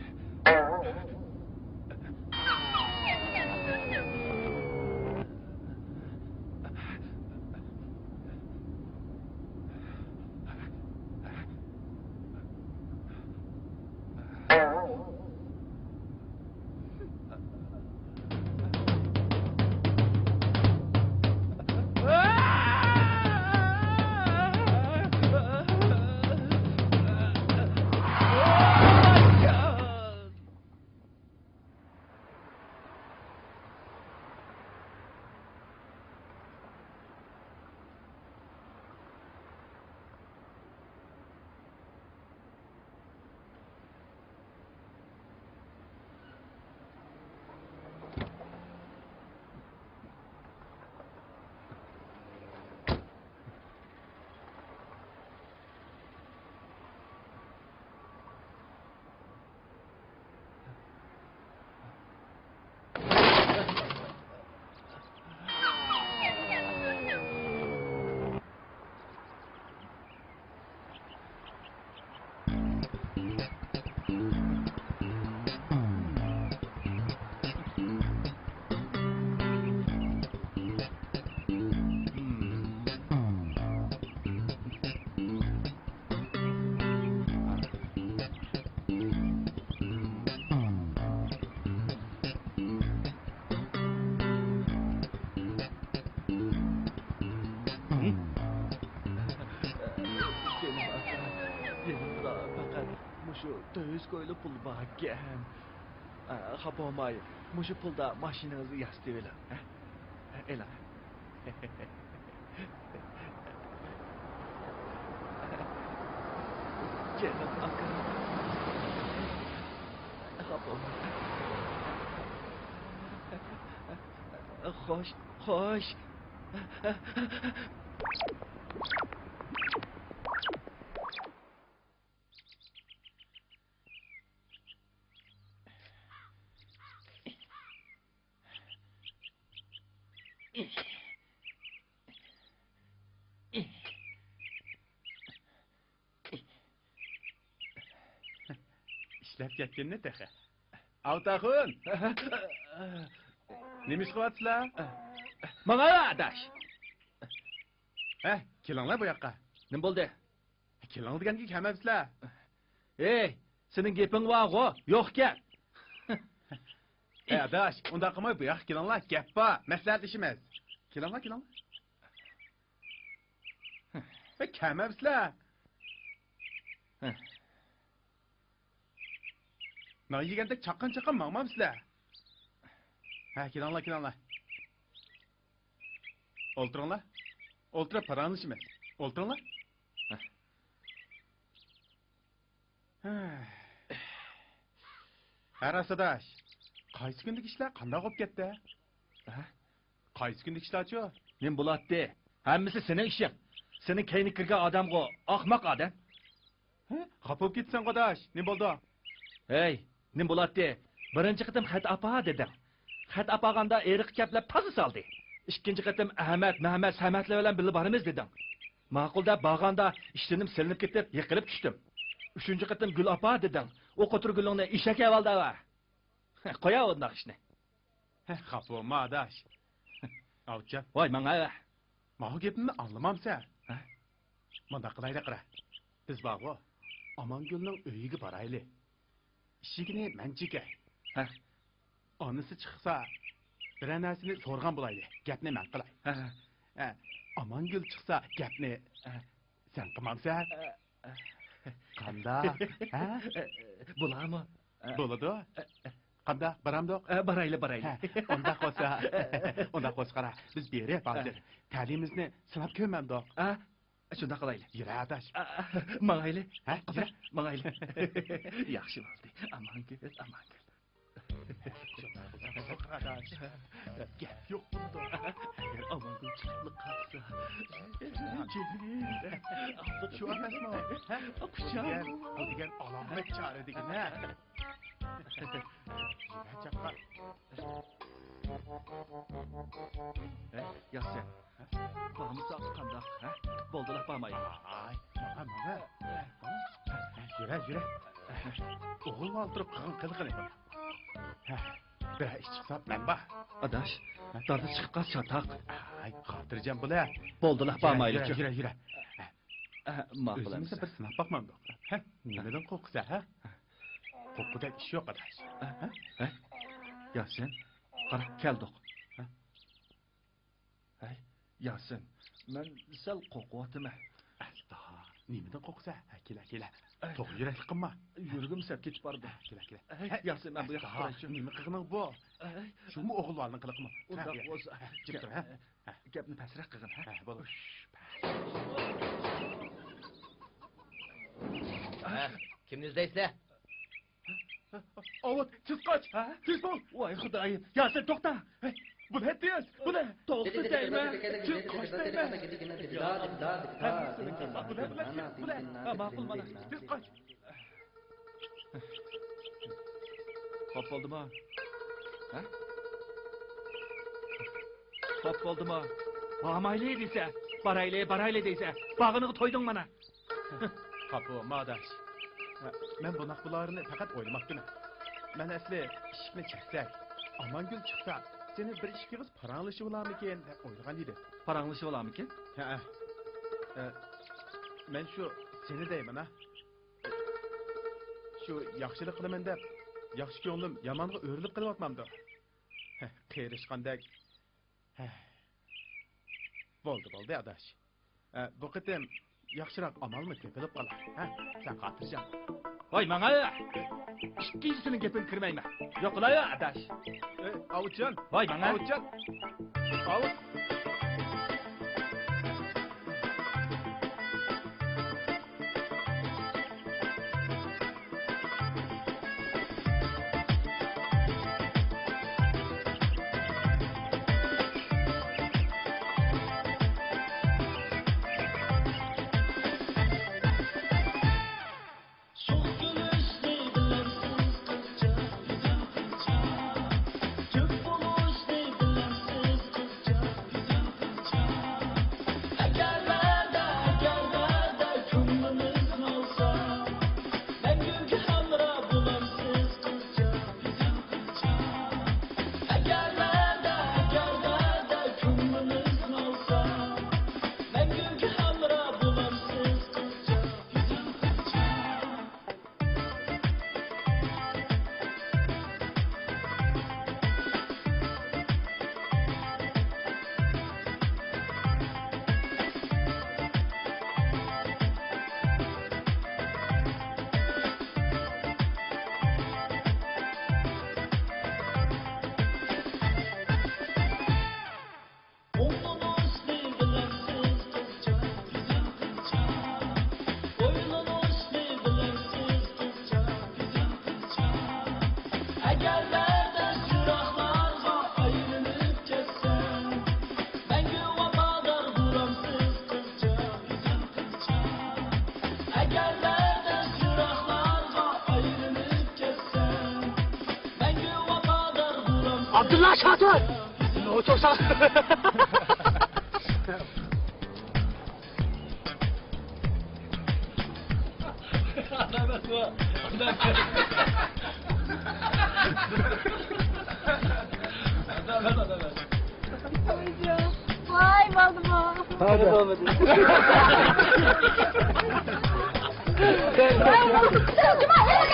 400 koylu pul var ekan. Xafa olmay, mushu pulda mashinangizni yasitib eling. Ela. Canım aka. Xafa olmay. Xo'sh, xo'sh. İşlep ketkenini texe. Avtaxun! Nima ish qilyapsizlar? Mana adash. Kelinglar bu yoqqa. Nima bo'ldi? Keling deganga kelmabsizlar. Ey, sening gaping bor-ku, yo'q-ku. Adash, unda qilmay bu yoqqa kelinglar, gap bor, maslahatlashamiz. Kelinglar, kelinglar. Kelmabsizlar. Nima yeganda chaqqan maqmamsizlar? Kelinglar, kelinglar. O'ltiringlar. O'ltirib paranglashamiz. O'ltiringlar. Arasadash, qaysi kunlik ishlar qanday bo'lib ketdi? Qaysi kunlik ishlar-chi? Nim bo'ladi. Hammasi sening ishing. Sening kayni kirgan odam-ku, ahmoq odam. Xafa bo'lib ketsan, qo'dash. Nim bo'ldi? Hey, nim bo'ladi? Birinchi qitim xat apa dedim. Xat apaganda eriq kaplab toza soldi. Ikkinchi qitim Ahmad, Mahmad, Samatlar bilan birga boramiz dedim. Ma'qulda bag'anda ishtinim silinib ketib, yiqilib tushdim. Uchinchi qitim Gul apa dedim. O'qotir gulingni eshak avalda va. Qo'ya o'ndoq ishni. Xafa bo'lma, adash. Avchan, Voy, menga ma'qul gapimni anglamamsan. Mana qilaylik qara. Biz bog'u Amangulning uyiga boraylik. Ishigini manchika. Onisi chiqsa, bir narsani so'rgan bo'laydi. Gapni men qilay. Amangul chiqsa, gapni sen qilmamsan. Qanday? Bo'ladimi? Bo'ladi. Qanday? Baramdoq? Barayli. Onda qo'sa qara. Biz berib hozir. Ta'limimizni sinab ko'rmamdoq. Shunda qilaylik. Yura adash. Mangayli. Mangayli. Yaxshi bo'ldi. Amangul. Gap yo'q bunda. Agar Amangul chiqib qolsa, Shu emasmi? Bu degan alomat chora degan-a. Yaxshi. Bormisa qandoq, Bo'ldilar bormay. Mana. Yura. O'g'il oltirib qilqin. Bir ish chiqsa men bor. Adash, darda chiqib qolsa chatoq. Xotirjam bo'la. Bo'ldilar bormayli. Yura. Ma'qul. O'zimizni bir sinab boqmamdoq. Nimadan qo'rqsa, qo'rquvdan ish yo'q adash. Yasin, qara keldik. Yasin, men sal qo'rqyapman. Asta, nimadan qo'rqsa, kela. To'g'ri yurakli qilma. Yurgim sab ketib bordi. Kela. Yasin, men bu yoqqa qaraychi. Nima qilganing bu? Shumi o'g'illarning qiliqmi? Unda bo'lsa, jib tur, gapni pastroq qilgin, bo'ldi. Kimni izlaysizlar? Avut, siz qoch. Siz bo'l. Voy xudoyim. Yasin, to'xta. Bu ne diyorsun? Bu ne? To'xta deyman. Siz qoch deyman. Bu ne? Ma'qul mana. Siz qoch. Xo'p bo'ldimi? Xo'p bo'ldimi? Bormayli desa, barayli desa, bag'ini to'yding mana. Kapı, madaş. Ben bu nakbularını fakat oylamaktim. Ben asli işikni çeksek, Amangul çıksa, seni bir işkiğiz paranlışı olamıken oylagan idi. Paranlışı olamıken? Ben şu seni deyim ha. Şu yaxşılık kılımen dep, yaxşı ko'nglim yamanға o'rilib qilyapmamdi. Qerishqandek. Bo'ldi, adash. Bu qitim yaxshiroq amalmi tepilib qolar. Ha, sen xotirjam. Voy, manga ikkinchisining gapini kirmayman. Yo'qlar adash. Ovutjon. Voy, manga. Ovutjon. Ovut. Çok gülüşlü bilemsiz kızca, güzel kızca. Çok buluşlu bilemsiz kızca, güzel kızca. Eğerlerde könlümüzün olsa, ben günkü hamra bulamsiz kızca, güzel kızca. Eğerlerde könlümüzün olsa, ben günkü hamra bulamsiz kızca, güzel kızca. Oynanış bilemsiz kızca, güzel kızca. Oynanış bilemsiz kızca, güzel kızca. Eğerlerde sıraklarga ayrılıp ketsen, ben güvabadar duramsız kızca, güzel kızca. Eğerlerde sıraklarga ayrılıp ketsen, ben güvabadar duramsız. Abdullah Şatur! O çok sağ. Vay balma. Hadi. Vay balma. Cuma hele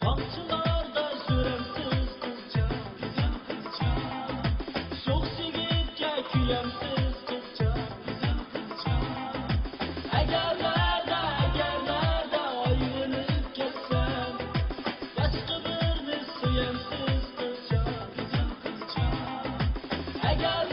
Bahçılarda süremsiz kızca, güzel kızca. Çok sevipke külemsiz kızca, güzel kızca. Eğerlerde ayrılıp ketsem, başka birini suyemsiz kızca, güzel kızca. Eğerlerde